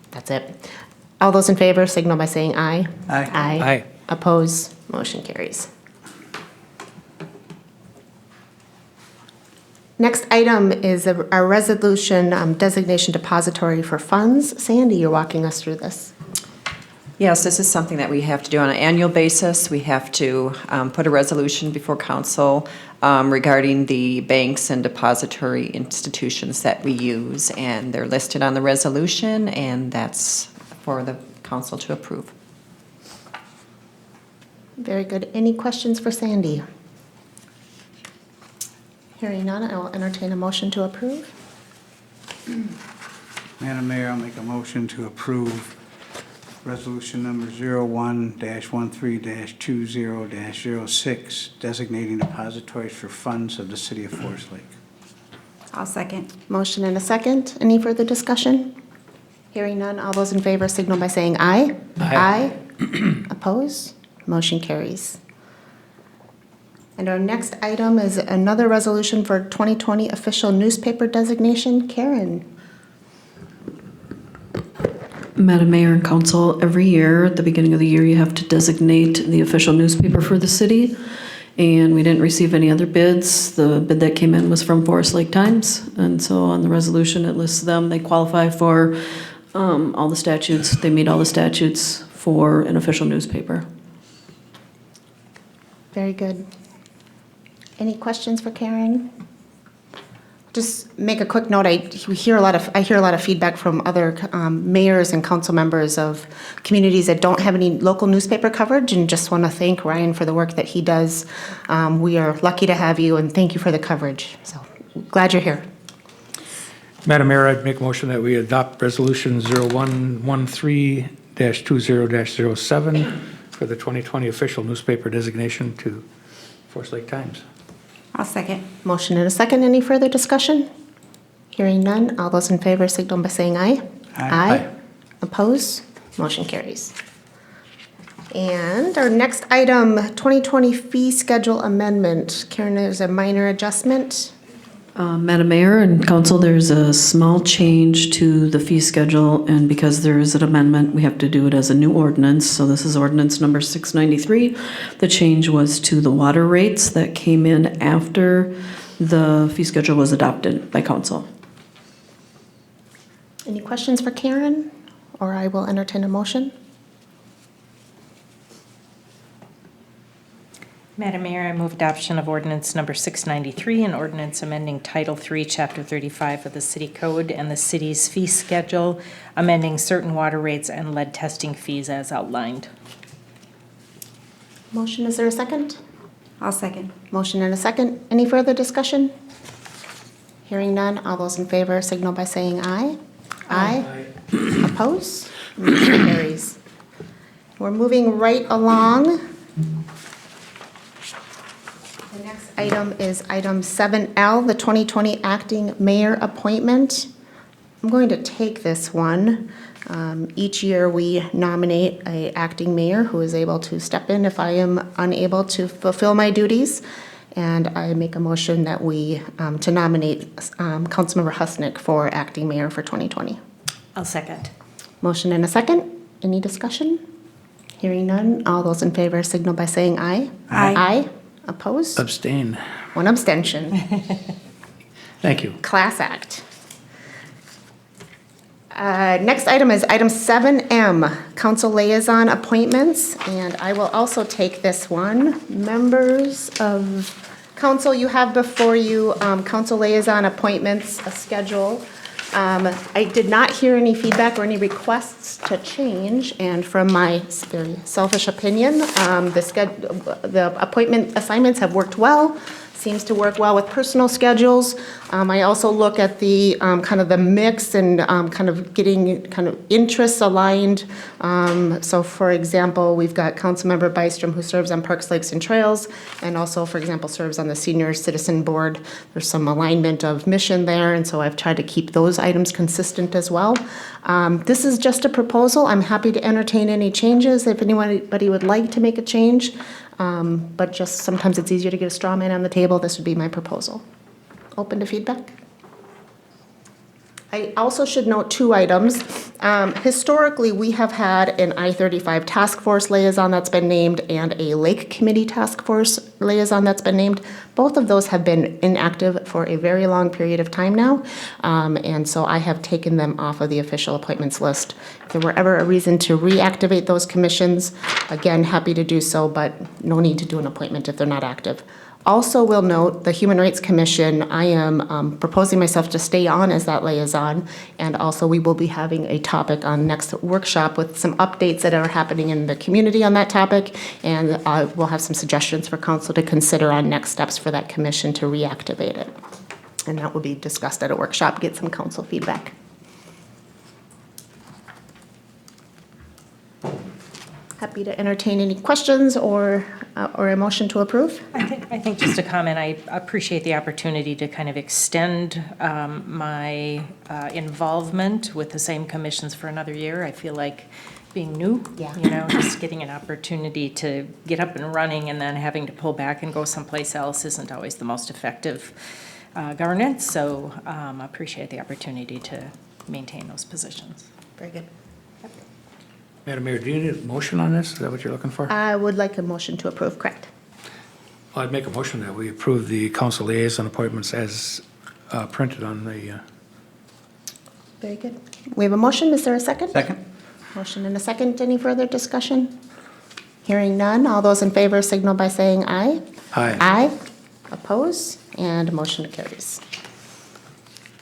[SPEAKER 1] that's it. All those in favor signal by saying aye.
[SPEAKER 9] Aye.
[SPEAKER 10] Aye.
[SPEAKER 1] Oppose? Motion carries. Next item is our resolution designation depository for funds. Sandy, you're walking us through this.
[SPEAKER 14] Yes, this is something that we have to do on an annual basis. We have to put a resolution before council regarding the banks and depository institutions that we use, and they're listed on the resolution, and that's for the council to approve.
[SPEAKER 1] Very good. Any questions for Sandy? Hearing none, I will entertain a motion to approve.
[SPEAKER 9] Madam Mayor, I'll make a motion to approve resolution number 01-13-20-06, designating depositories for funds of the city of Forest Lake.
[SPEAKER 11] I'll second.
[SPEAKER 1] Motion and a second. Any further discussion? Hearing none, all those in favor signal by saying aye.
[SPEAKER 10] Aye.
[SPEAKER 1] Oppose? Motion carries. And our next item is another resolution for 2020 official newspaper designation. Karen.
[SPEAKER 2] Madam Mayor and Council, every year, at the beginning of the year, you have to designate the official newspaper for the city. And we didn't receive any other bids. The bid that came in was from Forest Lake Times. And so on the resolution, it lists them. They qualify for all the statutes. They meet all the statutes for an official newspaper.
[SPEAKER 1] Very good. Any questions for Karen? Just make a quick note. I hear a lot of feedback from other mayors and council members of communities that don't have any local newspaper coverage, and just want to thank Ryan for the work that he does. We are lucky to have you, and thank you for the coverage. So glad you're here.
[SPEAKER 10] Madam Mayor, I'd make a motion that we adopt Resolution 0113-20-07 for the 2020 official newspaper designation to Forest Lake Times.
[SPEAKER 11] I'll second.
[SPEAKER 1] Motion and a second. Any further discussion? Hearing none. All those in favor signal by saying aye.
[SPEAKER 10] Aye.
[SPEAKER 1] Oppose? Motion carries. And our next item, 2020 fee schedule amendment. Karen, there's a minor adjustment.
[SPEAKER 2] Madam Mayor and Council, there's a small change to the fee schedule, and because there is an amendment, we have to do it as a new ordinance. So this is ordinance number 693. The change was to the water rates that came in after the fee schedule was adopted by Council.
[SPEAKER 1] Any questions for Karen? Or I will entertain a motion.
[SPEAKER 4] Madam Mayor, I move adoption of ordinance number 693, an ordinance amending Title III, Chapter 35 of the City Code and the city's fee schedule, amending certain water rates and lead testing fees as outlined.
[SPEAKER 1] Motion, is there a second?
[SPEAKER 11] I'll second.
[SPEAKER 1] Motion and a second. Any further discussion? Hearing none. All those in favor signal by saying aye. Aye. Oppose? Motion carries. We're moving right along. The next item is item 7L, the 2020 acting mayor appointment. I'm going to take this one. Each year we nominate an acting mayor who is able to step in if I am unable to fulfill my duties. And I make a motion that we, to nominate Councilmember Husnick for acting mayor for 2020.
[SPEAKER 4] I'll second.
[SPEAKER 1] Motion and a second. Any discussion? Hearing none. All those in favor signal by saying aye.
[SPEAKER 11] Aye.
[SPEAKER 1] Aye. Opposed?
[SPEAKER 10] Abstain.
[SPEAKER 1] One abstention.
[SPEAKER 10] Thank you.
[SPEAKER 1] Class act. Next item is item 7M, council liaison appointments, and I will also take this one. Members of council, you have before you council liaison appointments, a schedule. I did not hear any feedback or any requests to change, and from my very selfish opinion, the appointment assignments have worked well. Seems to work well with personal schedules. I also look at the kind of the mix and kind of getting kind of interests aligned. So for example, we've got Councilmember Bystrom who serves on Parks, Lakes, and Trails, and also, for example, serves on the Senior Citizen Board. There's some alignment of mission there, and so I've tried to keep those items consistent as well. This is just a proposal. I'm happy to entertain any changes if anybody would like to make a change. But just sometimes it's easier to get a straw man on the table. This would be my proposal. Open to feedback? I also should note two items. Historically, we have had an I-35 task force liaison that's been named and a Lake Committee task force liaison that's been named. Both of those have been inactive for a very long period of time now, and so I have taken them off of the official appointments list. If there were ever a reason to reactivate those commissions, again, happy to do so, but no need to do an appointment if they're not active. Also will note, the Human Rights Commission, I am proposing myself to stay on as that liaison, and also we will be having a topic on next workshop with some updates that are happening in the community on that topic, and we'll have some suggestions for council to consider on next steps for that commission to reactivate it. And that will be discussed at a workshop, get some council feedback. Happy to entertain any questions or a motion to approve.
[SPEAKER 4] I think just a comment, I appreciate the opportunity to kind of extend my involvement with the same commissions for another year. I feel like being new, just getting an opportunity to get up and running and then having to pull back and go someplace else isn't always the most effective governance. So I appreciate the opportunity to maintain those positions.
[SPEAKER 1] Very good.
[SPEAKER 10] Madam Mayor, do you need a motion on this? Is that what you're looking for?
[SPEAKER 1] I would like a motion to approve, correct?
[SPEAKER 10] Well, I'd make a motion that we approve the council liaison appointments as printed on the...
[SPEAKER 1] Very good. We have a motion. Is there a second?
[SPEAKER 9] Second?
[SPEAKER 1] Motion and a second. Any further discussion? Hearing none. All those in favor signal by saying aye.
[SPEAKER 10] Aye.
[SPEAKER 1] Aye. Oppose? And motion carries.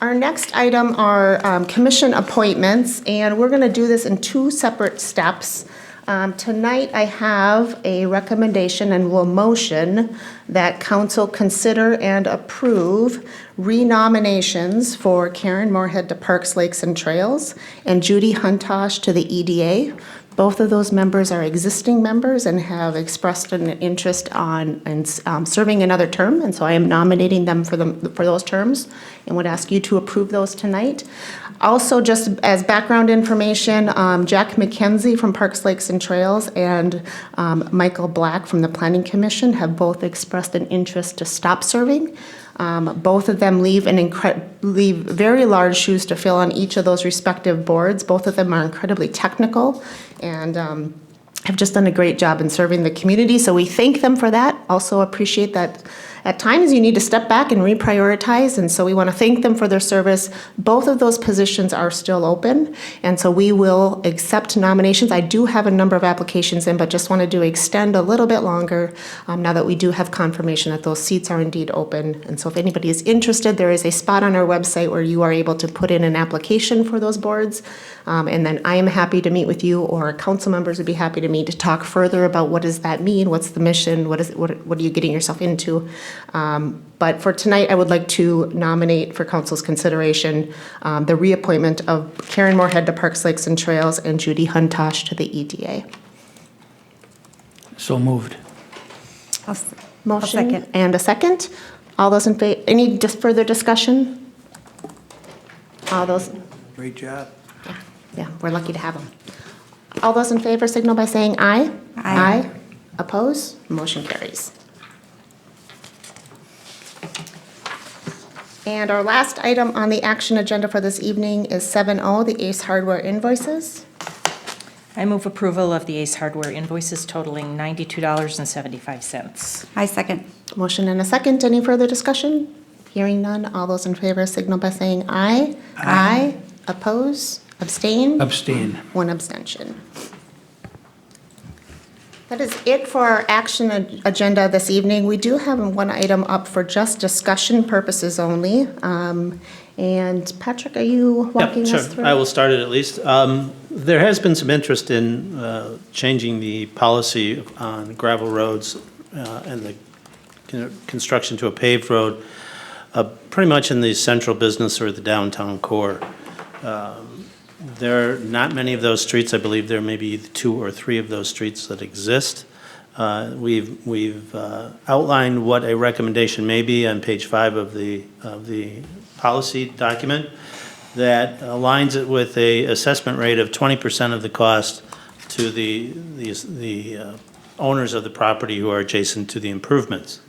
[SPEAKER 1] Our next item are commission appointments, and we're going to do this in two separate steps. Tonight, I have a recommendation and will motion that council consider and approve renominations for Karen Moorhead to Parks, Lakes, and Trails and Judy Huntosh to the EDA. Both of those members are existing members and have expressed an interest in serving another term, and so I am nominating them for those terms and would ask you to approve those tonight. Also, just as background information, Jack McKenzie from Parks, Lakes, and Trails and Michael Black from the Planning Commission have both expressed an interest to stop serving. Both of them leave very large shoes to fill on each of those respective boards. Both of them are incredibly technical and have just done a great job in serving the community, so we thank them for that. Also appreciate that at times you need to step back and reprioritize, and so we want to thank them for their service. Both of those positions are still open, and so we will accept nominations. I do have a number of applications in, but just wanted to extend a little bit longer now that we do have confirmation that those seats are indeed open. And so if anybody is interested, there is a spot on our website where you are able to put in an application for those boards, and then I am happy to meet with you, or council members would be happy to meet to talk further about what does that mean, what's the mission, what are you getting yourself into. But for tonight, I would like to nominate for council's consideration the reappointment of Karen Moorhead to Parks, Lakes, and Trails and Judy Huntosh to the EDA.
[SPEAKER 10] So moved.
[SPEAKER 1] Motion
[SPEAKER 11] second.
[SPEAKER 1] and a second. All those in favor, any just further discussion? All those,
[SPEAKER 9] Great job.
[SPEAKER 1] yeah, we're lucky to have them. All those in favor signal by saying aye.
[SPEAKER 11] Aye.
[SPEAKER 1] Oppose? Motion carries. And our last item on the action agenda for this evening is 7O, the Ace Hardware invoices.
[SPEAKER 4] I move approval of the Ace Hardware invoices totaling $92.75.
[SPEAKER 11] I second.
[SPEAKER 1] Motion and a second. Any further discussion? Hearing none. All those in favor signal by saying aye. Aye. Oppose? Abstain?
[SPEAKER 10] Abstain.
[SPEAKER 1] One abstention. That is it for our action agenda this evening. We do have one item up for just discussion purposes only. And Patrick, are you walking us through?
[SPEAKER 15] I will start it at least. There has been some interest in changing the policy on gravel roads and the construction to a paved road, pretty much in the central business or the downtown core. There are not many of those streets. I believe there may be 2 or 3 of those streets that exist. We've outlined what a recommendation may be on page 5 of the policy document that aligns it with a assessment rate of 20% of the cost to the owners of the property who are adjacent to the improvements.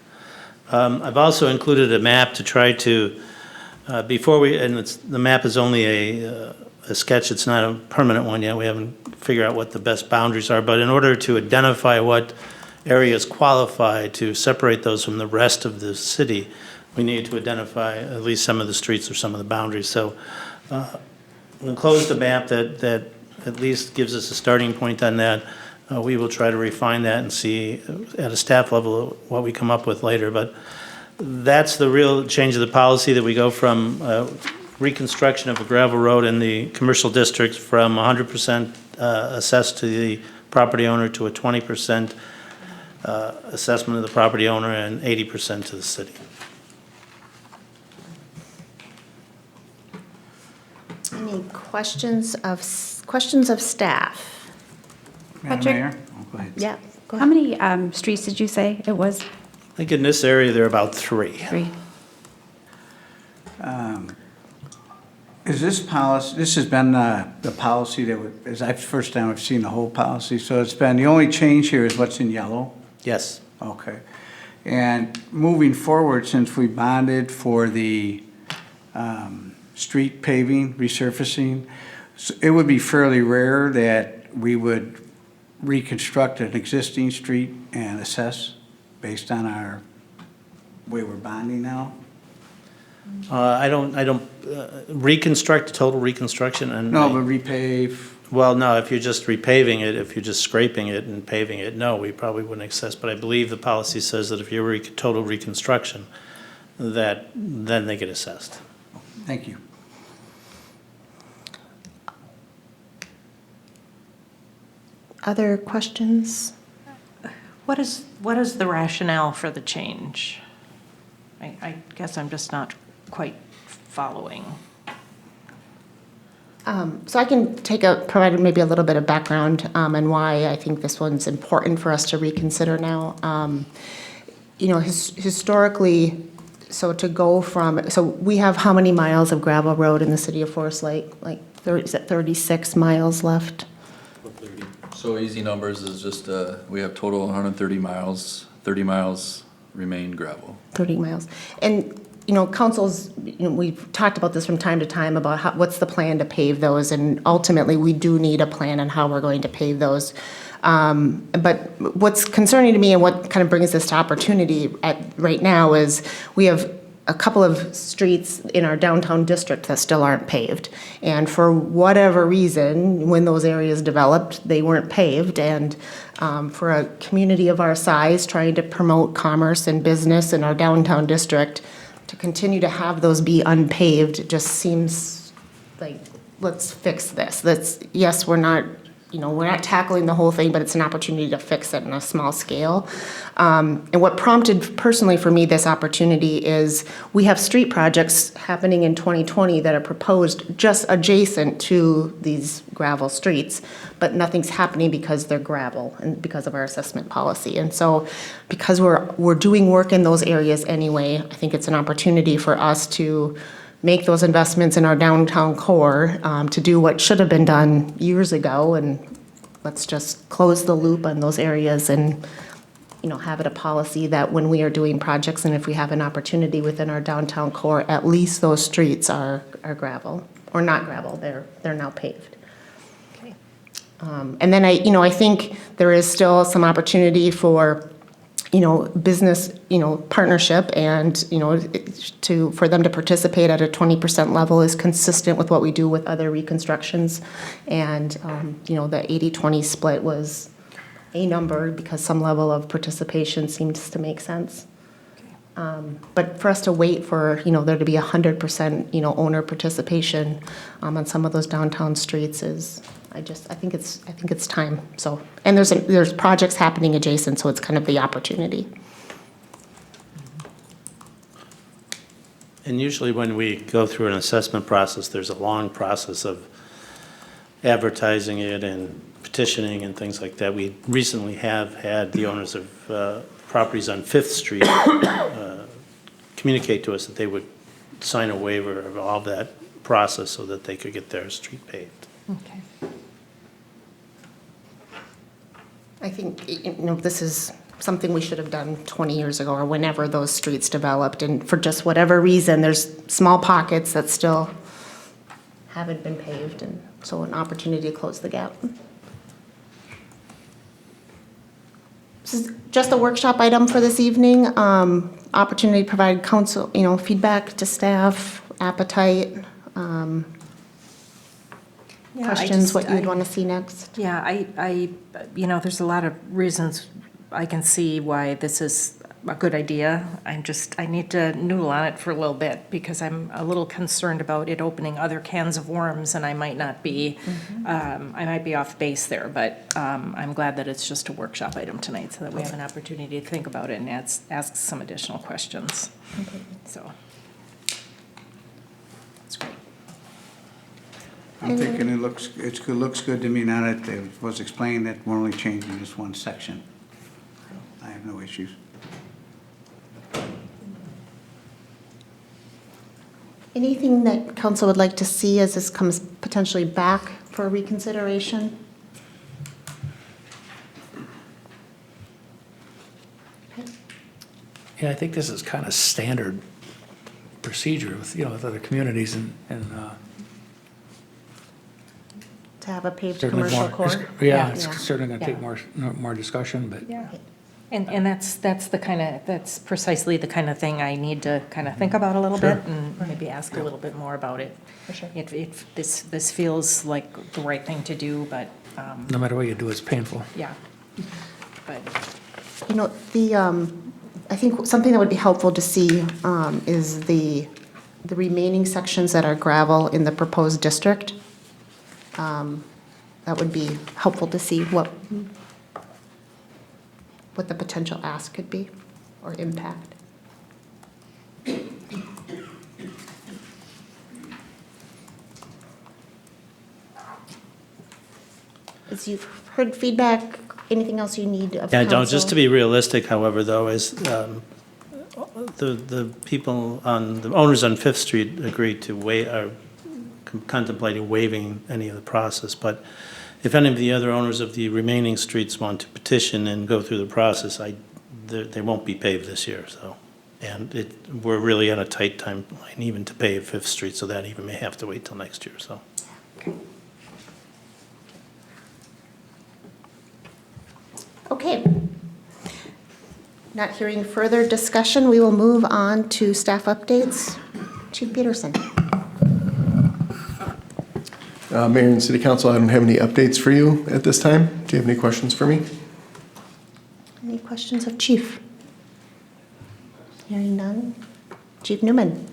[SPEAKER 15] I've also included a map to try to Before we, and the map is only a sketch, it's not a permanent one yet, we haven't figured out what the best boundaries are, but in order to identify what areas qualify to separate those from the rest of the city, we need to identify at least some of the streets or some of the boundaries. So we'll close the map that at least gives us a starting point on that. We will try to refine that and see at a staff level what we come up with later. But that's the real change of the policy, that we go from reconstruction of a gravel road in the commercial district from 100% assessed to the property owner to a 20% assessment of the property owner and 80% to the city.
[SPEAKER 1] Any questions of staff?
[SPEAKER 9] Madam
[SPEAKER 11] Patrick?
[SPEAKER 9] Mayor? Oh, go ahead.
[SPEAKER 1] Yeah, go
[SPEAKER 11] How
[SPEAKER 1] ahead.
[SPEAKER 11] many streets did you say it was?
[SPEAKER 15] I think in this area, there are about 3.
[SPEAKER 11] 3.
[SPEAKER 9] Is this policy, this has been the policy that, is the first time I've seen the whole policy, so it's been, the only change here is what's in yellow?
[SPEAKER 15] Yes.
[SPEAKER 9] Okay. And moving forward, since we bonded for the street paving, resurfacing, it would be fairly rare that we would reconstruct an existing street and assess based on our way we're bonding now?
[SPEAKER 15] I don't reconstruct, total reconstruction and.
[SPEAKER 9] No, but repave.
[SPEAKER 15] Well, no, if you're just repaving it, if you're just scraping it and paving it, no, we probably wouldn't assess. But I believe the policy says that if you're total reconstruction, that then they get assessed.
[SPEAKER 9] Thank you.
[SPEAKER 1] Other questions?
[SPEAKER 4] What is the rationale for the change? I guess I'm just not quite following.
[SPEAKER 1] So I can provide maybe a little bit of background and why I think this one's important for us to reconsider now. Historically, so to go from, so we have how many miles of gravel road in the city of Forest Lake? Like, is it 36 miles left?
[SPEAKER 12] So easy numbers is just, we have total 130 miles, 30 miles remain gravel.
[SPEAKER 1] 30 miles. And, councils, we've talked about this from time to time about what's the plan to pave those, and ultimately we do need a plan on how we're going to pave those. But what's concerning to me and what kind of brings this to opportunity right now is we have a couple of streets in our downtown district that still aren't paved. And for whatever reason, when those areas developed, they weren't paved. And for a community of our size, trying to promote commerce and business in our downtown district, to continue to have those be unpaved just seems like, let's fix this. Yes, we're not tackling the whole thing, but it's an opportunity to fix it on a small scale. And what prompted personally for me this opportunity is we have street projects happening in 2020 that are proposed just adjacent to these gravel streets, but nothing's happening because they're gravel and because of our assessment policy. And so because we're doing work in those areas anyway, I think it's an opportunity for us to make those investments in our downtown core to do what should have been done years ago, and let's just close the loop on those areas and have it a policy that when we are doing projects and if we have an opportunity within our downtown core, at least those streets are gravel, or not gravel, they're now paved.
[SPEAKER 4] Okay.
[SPEAKER 1] And then I think there is still some opportunity for business, partnership, and, for them to participate at a 20% level is consistent with what we do with other reconstructions. And, the 80-20 split was a number because some level of participation seems to make sense. But for us to wait for, there to be 100%, owner participation on some of those downtown streets is, I think it's time. So, and there's projects happening adjacent, so it's kind of the opportunity.
[SPEAKER 15] And usually when we go through an assessment process, there's a long process of advertising it and petitioning and things like that. We recently have had the owners of properties on Fifth Street communicate to us that they would sign a waiver of all that process so that they could get their street paved.
[SPEAKER 4] Okay.
[SPEAKER 1] I think, this is something we should have done 20 years ago or whenever those streets developed. And for just whatever reason, there's small pockets that still haven't been paved, and so an opportunity to close the gap. This is just a workshop item for this evening. Opportunity to provide council, feedback to staff, appetite, questions, what you'd want to see next.
[SPEAKER 4] Yeah, I there's a lot of reasons I can see why this is a good idea. I need to noodle on it for a little bit because I'm a little concerned about it opening other cans of worms, and I might not be, I might be off base there, but I'm glad that it's just a workshop item tonight so that we have an opportunity to think about it and ask some additional questions. So, it's great.
[SPEAKER 9] I'm thinking it looks good to me now that it was explained that we're only changing this one section. I have no issues.
[SPEAKER 1] Anything that council would like to see as this comes potentially back for reconsideration?
[SPEAKER 10] Yeah, I think this is kind of standard procedure with, with other communities and
[SPEAKER 1] To have a paved
[SPEAKER 10] certainly
[SPEAKER 1] commercial
[SPEAKER 10] more,
[SPEAKER 1] core?
[SPEAKER 10] yeah, it's certainly going to
[SPEAKER 4] Yeah.
[SPEAKER 10] take more discussion, but.
[SPEAKER 4] Yeah. And that's precisely the kind of thing I need to kind of think about a little bit and maybe ask a little bit more about it.
[SPEAKER 1] For sure.
[SPEAKER 4] This feels like the right thing to do, but,
[SPEAKER 10] No matter what you do, it's painful.
[SPEAKER 4] yeah. But,
[SPEAKER 1] I think something that would be helpful to see is the remaining sections that are gravel in the proposed district. That would be helpful to see what the potential ask could be or impact. As you've heard feedback, anything else you need of
[SPEAKER 15] Yeah,
[SPEAKER 1] council?
[SPEAKER 15] just to be realistic, however, though, is the people the owners on Fifth Street agreed to are contemplating waiving any of the process, but if any of the other owners of the remaining streets want to petition and go through the process, they won't be paved this year, so. And we're really on a tight timeline even to pave Fifth Street, so that even may have to wait till next year, so.
[SPEAKER 1] Okay. Not hearing further discussion, we will move on to staff updates. Chief Peterson.
[SPEAKER 16] Mayor and City Council, I don't have any updates for you at this time. Do you have any questions for me?
[SPEAKER 1] Any questions of Chief? Hearing none. Chief Newman.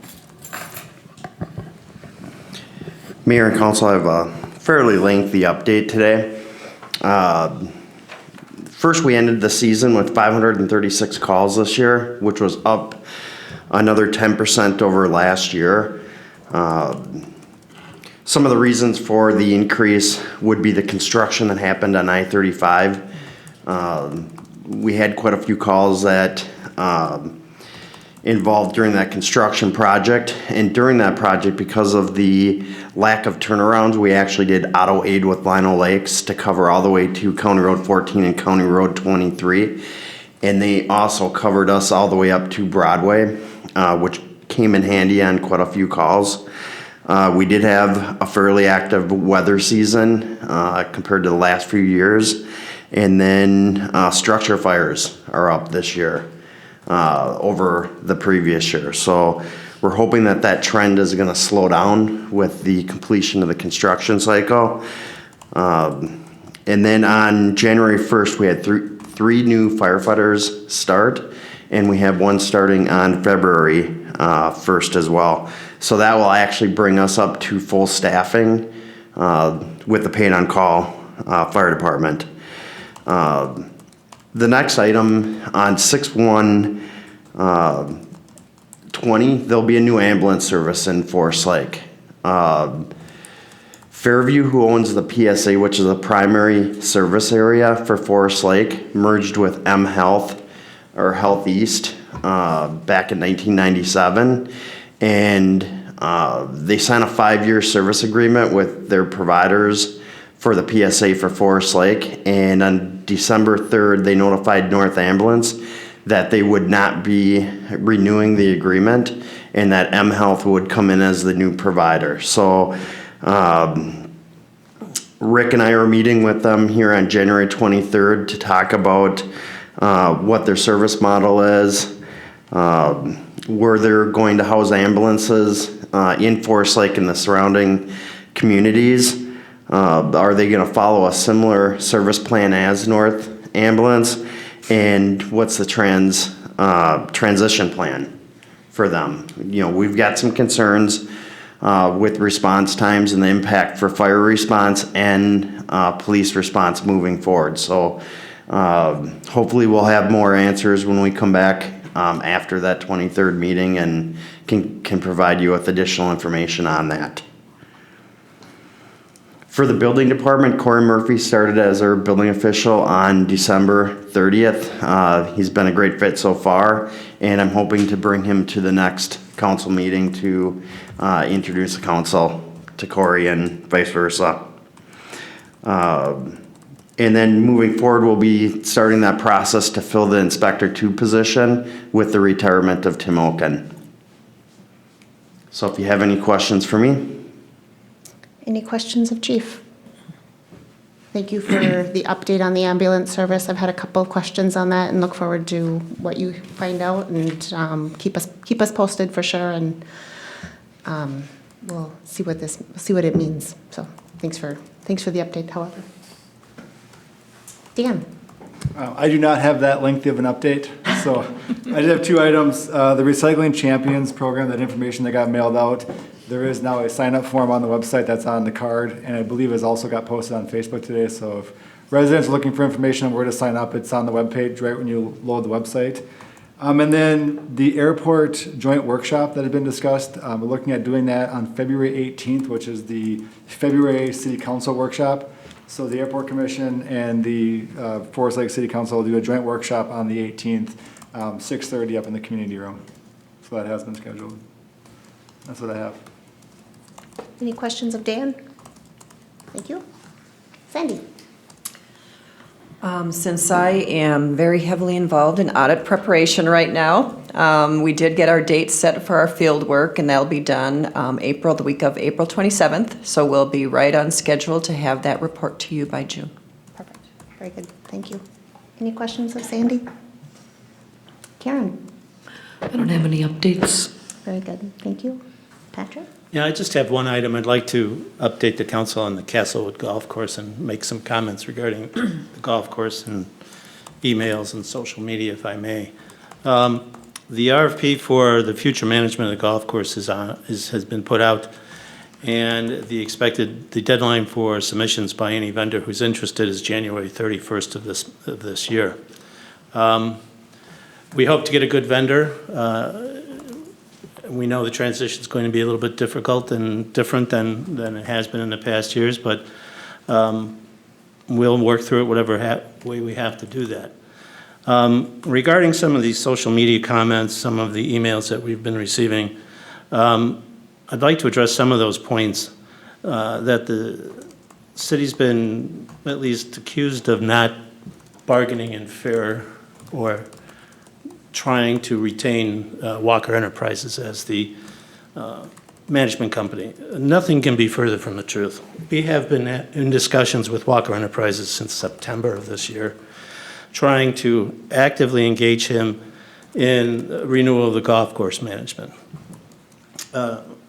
[SPEAKER 17] Mayor and Council, I have a fairly lengthy update today. First, we ended the season with 536 calls this year, which was up another 10% over last year. Some of the reasons for the increase would be the construction that happened on I-35. We had quite a few calls that involved during that construction project. And during that project, because of the lack of turnarounds, we actually did auto aid with Lino Lakes to cover all the way to County Road 14 and County Road 23. And they also covered us all the way up to Broadway, which came in handy on quite a few calls. We did have a fairly active weather season compared to the last few years. And then structure fires are up this year over the previous year. So we're hoping that that trend is going to slow down with the completion of the construction cycle. And then on January 1st, we had three new firefighters start, and we have one starting on February 1st as well. So that will actually bring us up to full staffing with the paid on call fire department. The next item on 6/1/20, there'll be a new ambulance service in Forest Lake. Fairview, who owns the PSA, which is a primary service area for Forest Lake, merged with M Health or Health East back in 1997. And they signed a 5-year service agreement with their providers for the PSA for Forest Lake. And on December 3rd, they notified North Ambulance that they would not be renewing the agreement and that M Health would come in as the new provider. So Rick and I are meeting with them here on January 23rd to talk about what their service model is, where they're going to house ambulances in Forest Lake and the surrounding communities. Are they going to follow a similar service plan as North Ambulance? And what's the transition plan for them? You know, we've got some concerns with response times and the impact for fire response and police response moving forward. So hopefully we'll have more answers when we come back after that 23rd meeting and can provide you with additional information on that. For the building department, Corey Murphy started as our building official on December 30th. He's been a great fit so far, and I'm hoping to bring him to the next council meeting to introduce the council to Corey and vice versa. And then moving forward, we'll be starting that process to fill the Inspector 2 position with the retirement of Tim Oken. So if you have any questions for me.
[SPEAKER 1] Any questions of Chief? Thank you for the update on the ambulance service. I've had a couple of questions on that and look forward to what you find out, and keep us posted for sure, and we'll see what it means. So thanks for the update, however. Dan.
[SPEAKER 18] I do not have that lengthy of an update, so I did have two items. The Recycling Champions program, that information that got mailed out, there is now a sign-up form on the website that's on the card, and I believe has also got posted on Facebook today. So if residents are looking for information on where to sign up, it's on the webpage right when you load the website. And then the airport joint workshop that had been discussed, we're looking at doing that on February 18th, which is the February City Council workshop. So the Airport Commission and the Forest Lake City Council will do a joint workshop on the 18th, 6:30 up in the community room. So that has been scheduled. That's what I have.
[SPEAKER 1] Any questions of Dan? Thank you. Sandy.
[SPEAKER 14] Since I am very heavily involved in audit preparation right now, we did get our date set for our field work, and that'll be done the week of April 27th. So we'll be right on schedule to have that report to you by June.
[SPEAKER 1] Perfect. Very good. Thank you. Any questions of Sandy? Karen.
[SPEAKER 2] I don't have any updates.
[SPEAKER 1] Very good. Thank you. Patrick?
[SPEAKER 15] Yeah, I just have one item. I'd like to update the council on the Castlewood Golf Course and make some comments regarding the golf course and emails and social media, if I may. The RFP for the future management of the golf course has been put out, and the deadline for submissions by any vendor who's interested is January 31st of this year. We hope to get a good vendor. We know the transition is going to be a little bit difficult and different than it has been in the past years, but we'll work through it whatever way we have to do that. Regarding some of these social media comments, some of the emails that we've been receiving, I'd like to address some of those points that the city's been at least accused of not bargaining in fair or trying to retain Walker Enterprises as the management company. Nothing can be further from the truth. We have been in discussions with Walker Enterprises since September of this year, trying to actively engage him in renewal of the golf course management.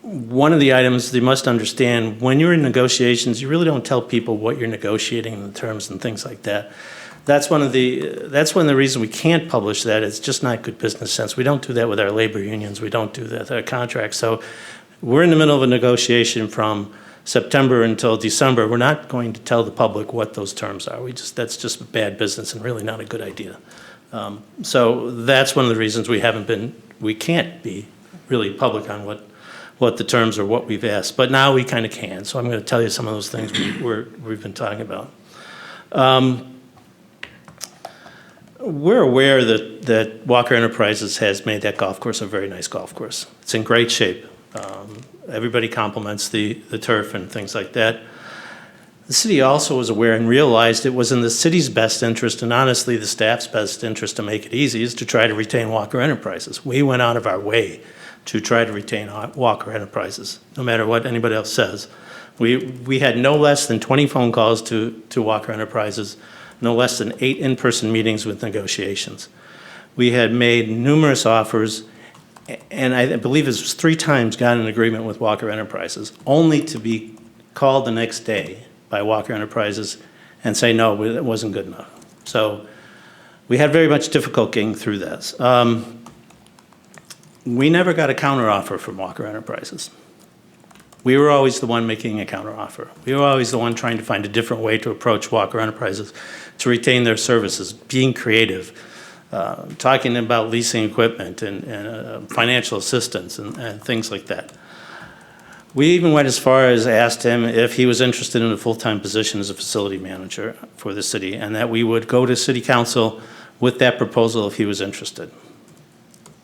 [SPEAKER 15] One of the items they must understand, when you're in negotiations, you really don't tell people what you're negotiating and the terms and things like that. That's one of the reasons we can't publish that. It's just not good business sense. We don't do that with our labor unions. We don't do that with our contracts. So we're in the middle of a negotiation from September until December. We're not going to tell the public what those terms are. That's just bad business and really not a good idea. So that's one of the reasons we can't be really public on what the terms are, what we've asked. But now we kind of can. So I'm going to tell you some of those things we've been talking about. We're aware that Walker Enterprises has made that golf course a very nice golf course. It's in great shape. Everybody compliments the turf and things like that. The city also was aware and realized it was in the city's best interest, and honestly the staff's best interest, to make it easy, is to try to retain Walker Enterprises. We went out of our way to try to retain Walker Enterprises, no matter what anybody else says. We had no less than 20 phone calls to Walker Enterprises, no less than 8 in-person meetings with negotiations. We had made numerous offers, and I believe it was 3 times got an agreement with Walker Enterprises, only to be called the next day by Walker Enterprises and say, no, it wasn't good enough. So we had very much difficulty getting through this. We never got a counteroffer from Walker Enterprises. We were always the one making a counteroffer. We were always the one trying to find a different way to approach Walker Enterprises to retain their services, being creative, talking about leasing equipment and financial assistance and things like that. We even went as far as asked him if he was interested in a full-time position as a facility manager for the city, and that we would go to city council with that proposal if he was interested.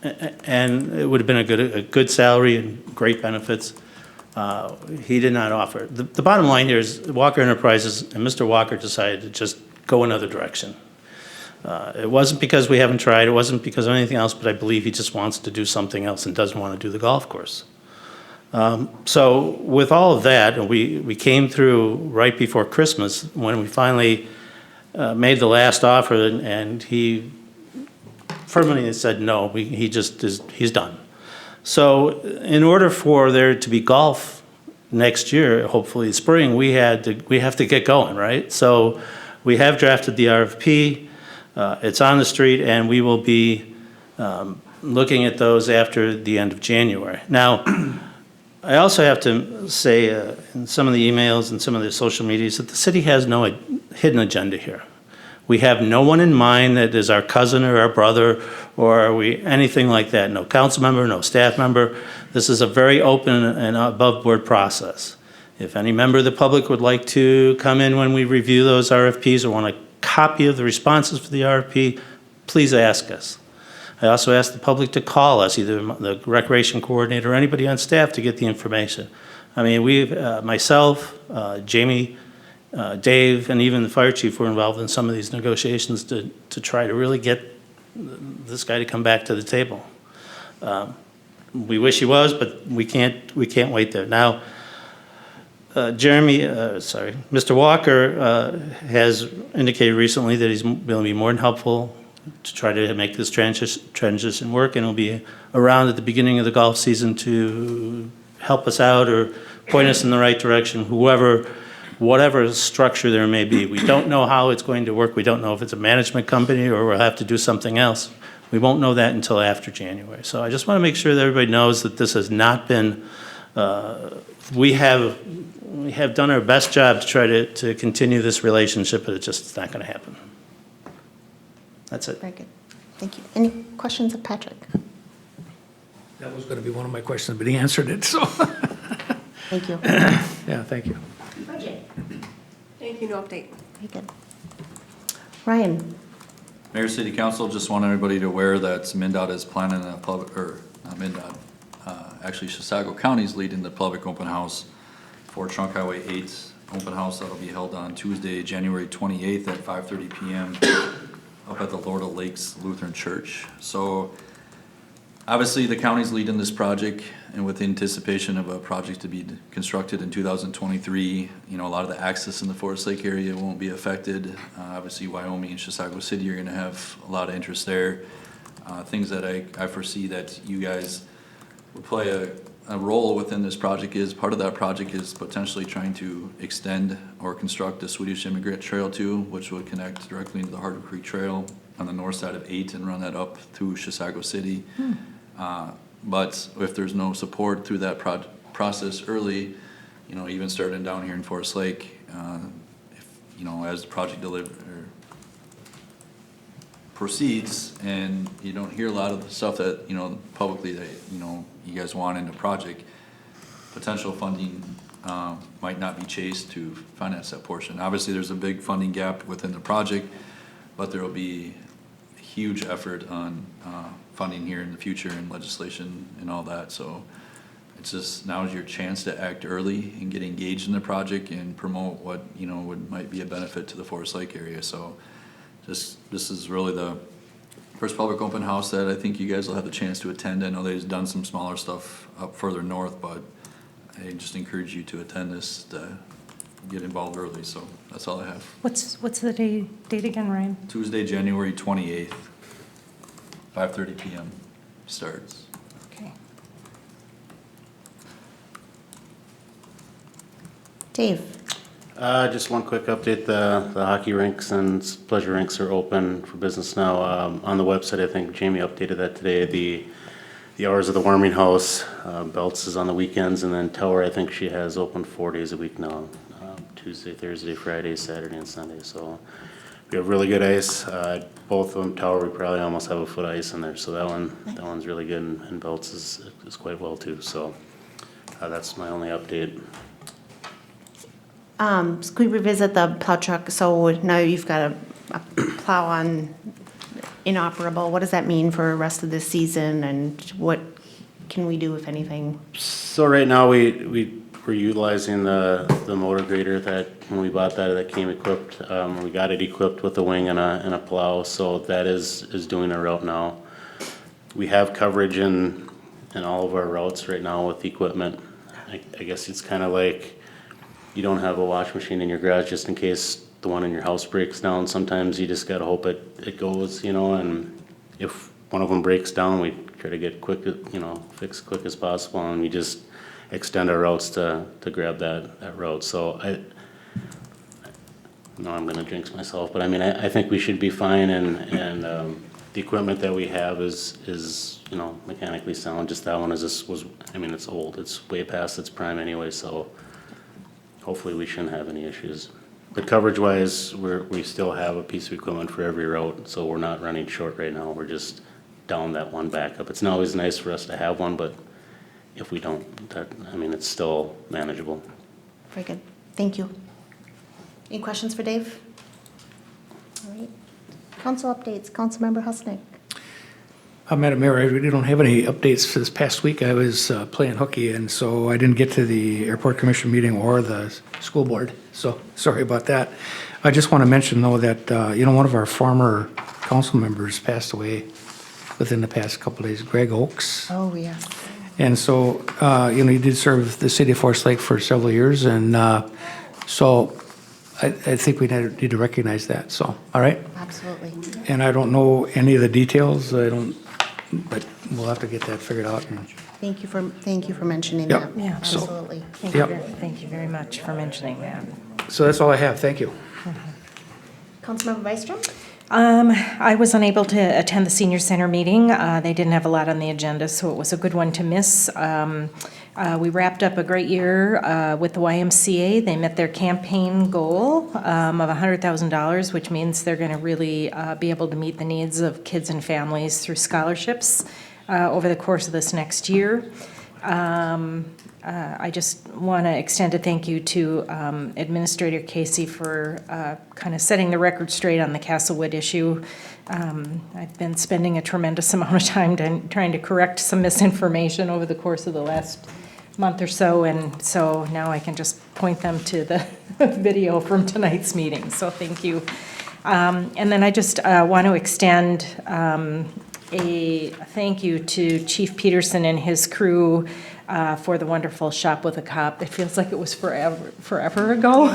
[SPEAKER 15] And it would have been a good salary and great benefits. He did not offer. The bottom line here is Walker Enterprises and Mr. Walker decided to just go another direction. It wasn't because we haven't tried, it wasn't because of anything else, but I believe he just wants to do something else and doesn't want to do the golf course. So with all of that, and we came through right before Christmas when we finally made the last offer, and he firmly said no, he's done. So in order for there to be golf next year, hopefully spring, we have to get going, right? So we have drafted the RFP, it's on the street, and we will be looking at those after the end of January. Now, I also have to say in some of the emails and some of the social medias that the city has no hidden agenda here. We have no one in mind that is our cousin or our brother or anything like that. No council member, no staff member. This is a very open and above board process. If any member of the public would like to come in when we review those RFPs or want a copy of the responses for the RFP, please ask us. I also ask the public to call us, either the recreation coordinator or anybody on staff, to get the information. I mean, myself, Jamie, Dave, and even the fire chief were involved in some of these negotiations to try to really get this guy to come back to the table. We wish he was, but we can't wait there. Now, Mr. Walker has indicated recently that he's going to be more than helpful to try to make this transition work, and he'll be around at the beginning of the golf season to help us out or point us in the right direction, whatever structure there may be. We don't know how it's going to work. We don't know if it's a management company or we'll have to do something else. We won't know that until after January. So I just want to make sure that everybody knows that this has not been, we have done our best job to try to continue this relationship, but it's not going to happen. That's it.
[SPEAKER 1] Very good. Thank you. Any questions of Patrick?
[SPEAKER 10] That was going to be one of my questions, but he answered it, so.
[SPEAKER 1] Thank you.
[SPEAKER 10] Yeah, thank you.
[SPEAKER 19] Budget. Thank you, no update.
[SPEAKER 1] Very good. Ryan?
[SPEAKER 12] Mayor, City Council, just want everybody to aware that MnDOT is planning a public, or not MnDOT, actually Chisago County's leading the public open house for Trunk Highway 8 open house that'll be held on Tuesday, January 28th at 5:30 p.m. up at the Lord of Lakes Lutheran Church. So obviously the county's leading this project, and with anticipation of a project to be constructed in 2023, a lot of the access in the Forest Lake area won't be affected. Obviously Wyoming and Chisago City are gonna have a lot of interest there. Things that I foresee that you guys will play a role within this project is, part of that project is potentially trying to extend or construct the Swedish Immigrant Trail too, which would connect directly into the Hardwood Creek Trail on the north side of 8 and run that up through Chisago City. But if there's no support through that process early, even starting down here in Forest Lake, as the project proceeds and you don't hear a lot of the stuff that, publicly that, you guys want in the project, potential funding might not be chased to finance that portion. Obviously, there's a big funding gap within the project, but there will be a huge effort on funding here in the future and legislation and all that. So it's just, now's your chance to act early and get engaged in the project and promote what, might be a benefit to the Forest Lake area. So this is really the first public open house that I think you guys will have the chance to attend. I know they've done some smaller stuff up further north, but I just encourage you to attend this, to get involved early. So that's all I have.
[SPEAKER 4] What's the date again, Ryan?
[SPEAKER 12] Tuesday, January 28th, 5:30 PM starts.
[SPEAKER 4] Okay.
[SPEAKER 1] Dave?
[SPEAKER 13] Just one quick update. The hockey rinks and pleasure rinks are open for business now. On the website, I think Jamie updated that today. The hours of the warming house, Belts is on the weekends, and then Tower, I think she has open 4 days a week now. Tuesday, Thursday, Friday, Saturday, and Sunday. So we have really good ice. Both of them, Tower, we probably almost have a foot of ice in there. So that one's really good, and Belts is quite well too. So that's my only update.
[SPEAKER 1] So could we revisit the plow truck? So now you've got a plow on inoperable. What does that mean for the rest of the season, and what can we do, if anything?
[SPEAKER 13] So right now we're utilizing the motor grader that when we bought that came equipped. We got it equipped with a wing and a plow, so that is doing a route now. We have coverage in all of our routes right now with equipment. I guess it's kind of like you don't have a wash machine in your garage just in case the one in your house breaks down. Sometimes you just gotta hope it goes, and if one of them breaks down, we try to get fixed quick as possible, and we just extend our routes to grab that route. So I know I'm gonna jinx myself, but I mean, I think we should be fine, and the equipment that we have is mechanically sound. Just that one it's old, it's way past its prime anyway, so hopefully we shouldn't have any issues. But coverage-wise, we still have a piece of equipment for every route, so we're not running short right now. We're just down that one backup. It's not always nice for us to have one, but if we don't, it's still manageable.
[SPEAKER 1] Very good. Thank you. Any questions for Dave? All right. Council updates. Councilmember Husnick.
[SPEAKER 10] Madam Mayor, I really don't have any updates for this past week. I was playing hooky, and so I didn't get to the Airport Commission meeting or the school board, so sorry about that. I just want to mention, though, that, one of our former council members passed away within the past couple of days, Greg Oakes.
[SPEAKER 1] Oh, yeah.
[SPEAKER 10] And so, he did serve the city of Forest Lake for several years, and so I think we need to recognize that, so, all right?
[SPEAKER 1] Absolutely.
[SPEAKER 10] And I don't know any of the details, but we'll have to get that figured out.
[SPEAKER 1] Thank you for mentioning
[SPEAKER 10] Yep.
[SPEAKER 1] that.
[SPEAKER 4] Yeah,
[SPEAKER 10] So-
[SPEAKER 4] absolutely. Thank you very much for mentioning that.
[SPEAKER 10] So that's all I have, thank you.
[SPEAKER 1] Councilmember Byström?
[SPEAKER 4] I was unable to attend the senior center meeting. They didn't have a lot on the agenda, so it was a good one to miss. We wrapped up a great year with the YMCA. They met their campaign goal of $100,000, which means they're going to really be able to meet the needs of kids and families through scholarships over the course of this next year. I just want to extend a thank you to Administrator Casey for kind of setting the record straight on the Castlewood issue. I've been spending a tremendous amount of time trying to correct some misinformation over the course of the last month or so, and so now I can just point them to the video from tonight's meeting, so thank you. And then I just want to extend a thank you to Chief Peterson and his crew for the wonderful Shop with a Cop. It feels like it was forever ago,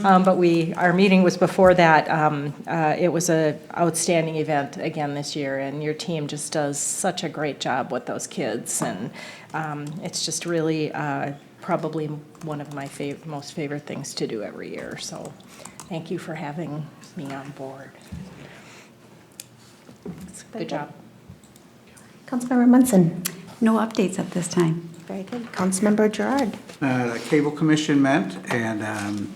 [SPEAKER 4] but our meeting was before that. It was an outstanding event again this year, and your team just does such a great job with those kids, and it's just really probably one of my most favorite things to do every year. So thank you for having me on board. Good job.
[SPEAKER 1] Councilmember Munson.
[SPEAKER 11] No updates at this time.
[SPEAKER 1] Very good. Councilmember Gerard.
[SPEAKER 9] The Cable Commission met, and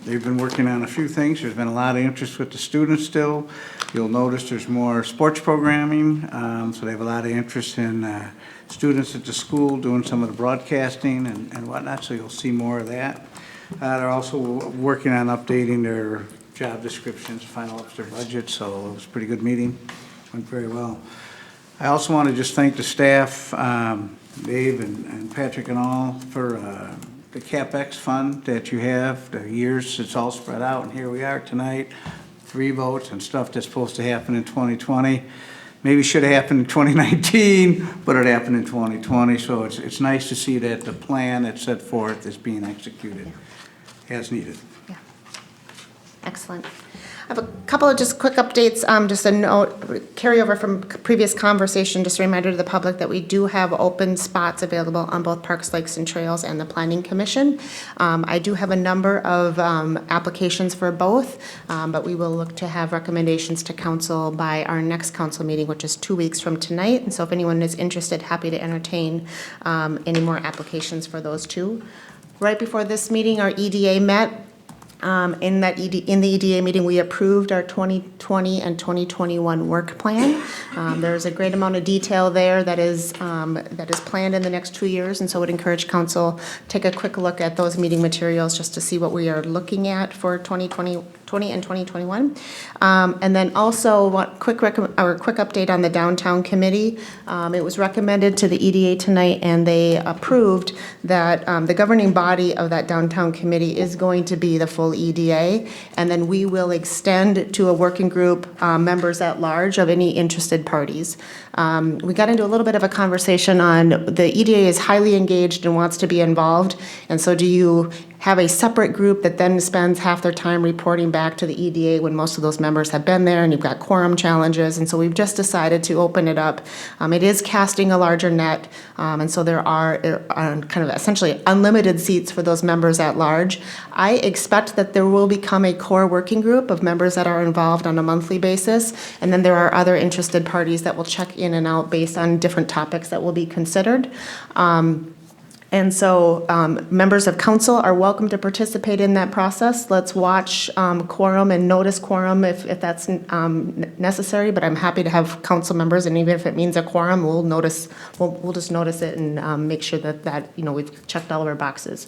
[SPEAKER 9] they've been working on a few things. There's been a lot of interest with the students still. You'll notice there's more sports programming, so they have a lot of interest in students at the school doing some of the broadcasting and whatnot, so you'll see more of that. They're also working on updating their job descriptions, final up their budget, so it was a pretty good meeting. Went very well. I also want to just thank the staff Dave and Patrick and all, for the CapEx fund that you have, the years it's all spread out, and here we are tonight, 3 votes and stuff that's supposed to happen in 2020. Maybe should have happened in 2019, but it happened in 2020, so it's nice to see that the plan that's set forth is being executed as needed.
[SPEAKER 1] Yeah. Excellent. I have a couple of just quick updates, just a note, carryover from previous conversation, just a reminder to the public that we do have open spots available on both Parks, Lakes, and Trails and the Planning Commission. I do have a number of applications for both, but we will look to have recommendations to council by our next council meeting, which is 2 weeks from tonight. And so if anyone is interested, happy to entertain any more applications for those two. Right before this meeting, our EDA met. In the EDA meeting, we approved our 2020 and 2021 work plan. There's a great amount of detail there that is planned in the next 2 years, and so I would encourage council take a quick look at those meeting materials just to see what we are looking at for 2020 and 2021. And then also, quick update on the downtown committee. It was recommended to the EDA tonight, and they approved that the governing body of that downtown committee is going to be the full EDA, and then we will extend to a working group members at large of any interested parties. We got into a little bit of a conversation on the EDA is highly engaged and wants to be involved, and so do you have a separate group that then spends half their time reporting back to the EDA when most of those members have been there and you've got quorum challenges, and so we've just decided to open it up. It is casting a larger net, and so there are kind of essentially unlimited seats for those members at large. I expect that there will become a core working group of members that are involved on a monthly basis, and then there are other interested parties that will check in and out based on different topics that will be considered. And so members of council are welcome to participate in that process. Let's watch quorum and notice quorum if that's necessary, but I'm happy to have council members, and even if it means a quorum, we'll just notice it and make sure that we've checked all of our boxes.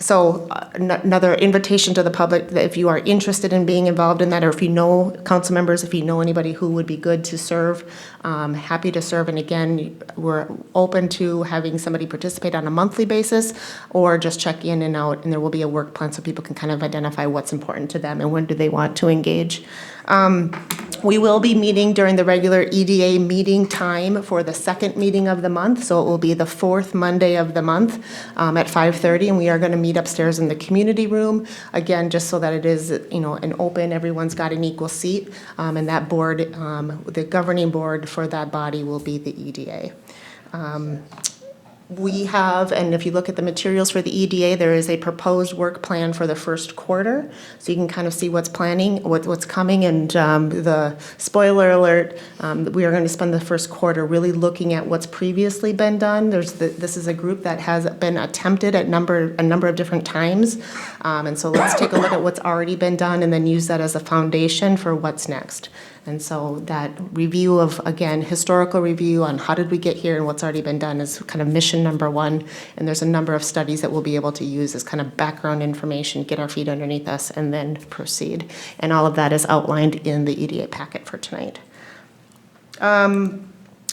[SPEAKER 1] So another invitation to the public that if you are interested in being involved in that, or if you know council members, if you know anybody who would be good to serve, happy to serve. And again, we're open to having somebody participate on a monthly basis or just check in and out, and there will be a work plan so people can kind of identify what's important to them and when do they want to engage. We will be meeting during the regular EDA meeting time for the second meeting of the month, so it will be the 4th Monday of the month at 5:30, and we are going to meet upstairs in the community room, again, just so that it is, an open, everyone's got an equal seat, and that board, the governing board for that body will be the EDA. We have, and if you look at the materials for the EDA, there is a proposed work plan for the first quarter, so you can kind of see what's coming, and the spoiler alert, we are going to spend the first quarter really looking at what's previously been done. This is a group that has been attempted at a number of different times, and so let's take a look at what's already been done and then use that as a foundation for what's next. And so that review of, again, historical review on how did we get here and what's already been done is kind of mission number 1. And there's a number of studies that we'll be able to use as kind of background information, get our feet underneath us, and then proceed. And all of that is outlined in the EDA packet for tonight.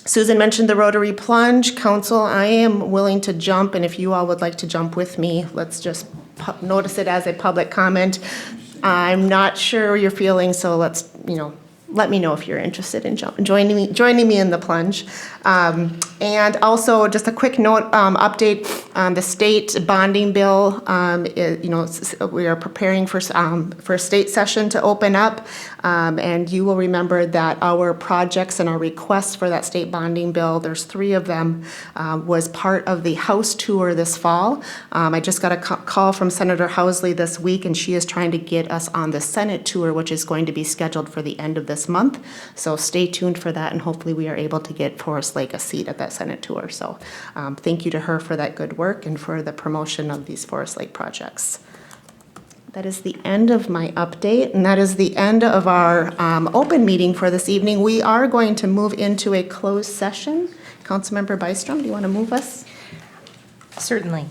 [SPEAKER 1] Susan mentioned the Rotary Plunge. Council, I am willing to jump, and if you all would like to jump with me, let's just notice it as a public comment. I'm not sure your feelings, so let's, let me know if you're interested in joining me in the plunge. And also, just a quick note, update, the state bonding bill, we are preparing for a state session to open up, and you will remember that our projects and our requests for that state bonding bill, there's 3 of them, was part of the House tour this fall. I just got a call from Senator Housley this week, and she is trying to get us on the Senate tour, which is going to be scheduled for the end of this month. So stay tuned for that, and hopefully we are able to get Forest Lake a seat at that Senate tour. So thank you to her for that good work and for the promotion of these Forest Lake projects. That is the end of my update, and that is the end of our open meeting for this evening. We are going to move into a closed session. Councilmember Bystrom, do you want to move us?
[SPEAKER 4] Certainly.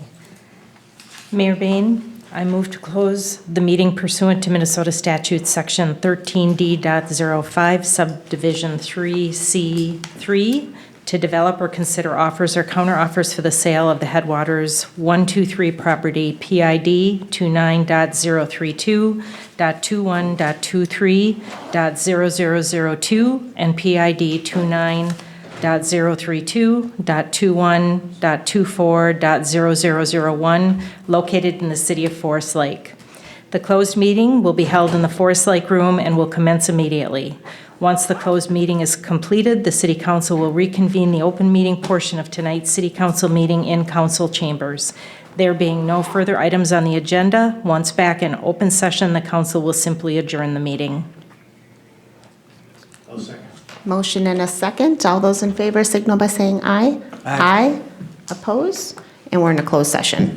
[SPEAKER 4] Mayor Bain, I move to close the meeting pursuant to Minnesota Statute Section 13D.05, Subdivision 3C3, to develop or consider offers or counteroffers for the sale of the Headwaters 123 property PID 29.03.21.23.0002 and PID 29.032.21.24.0001 located in the city of Forest Lake. The closed meeting will be held in the Forest Lake Room and will commence immediately. Once the closed meeting is completed, the City Council will reconvene the open meeting portion of tonight's City Council meeting in council chambers. There being no further items on the agenda, once back in open session, the council will simply adjourn the meeting.
[SPEAKER 1] Motion and a second. All those in favor signal by saying aye. Aye. Oppose? And we're in a closed session.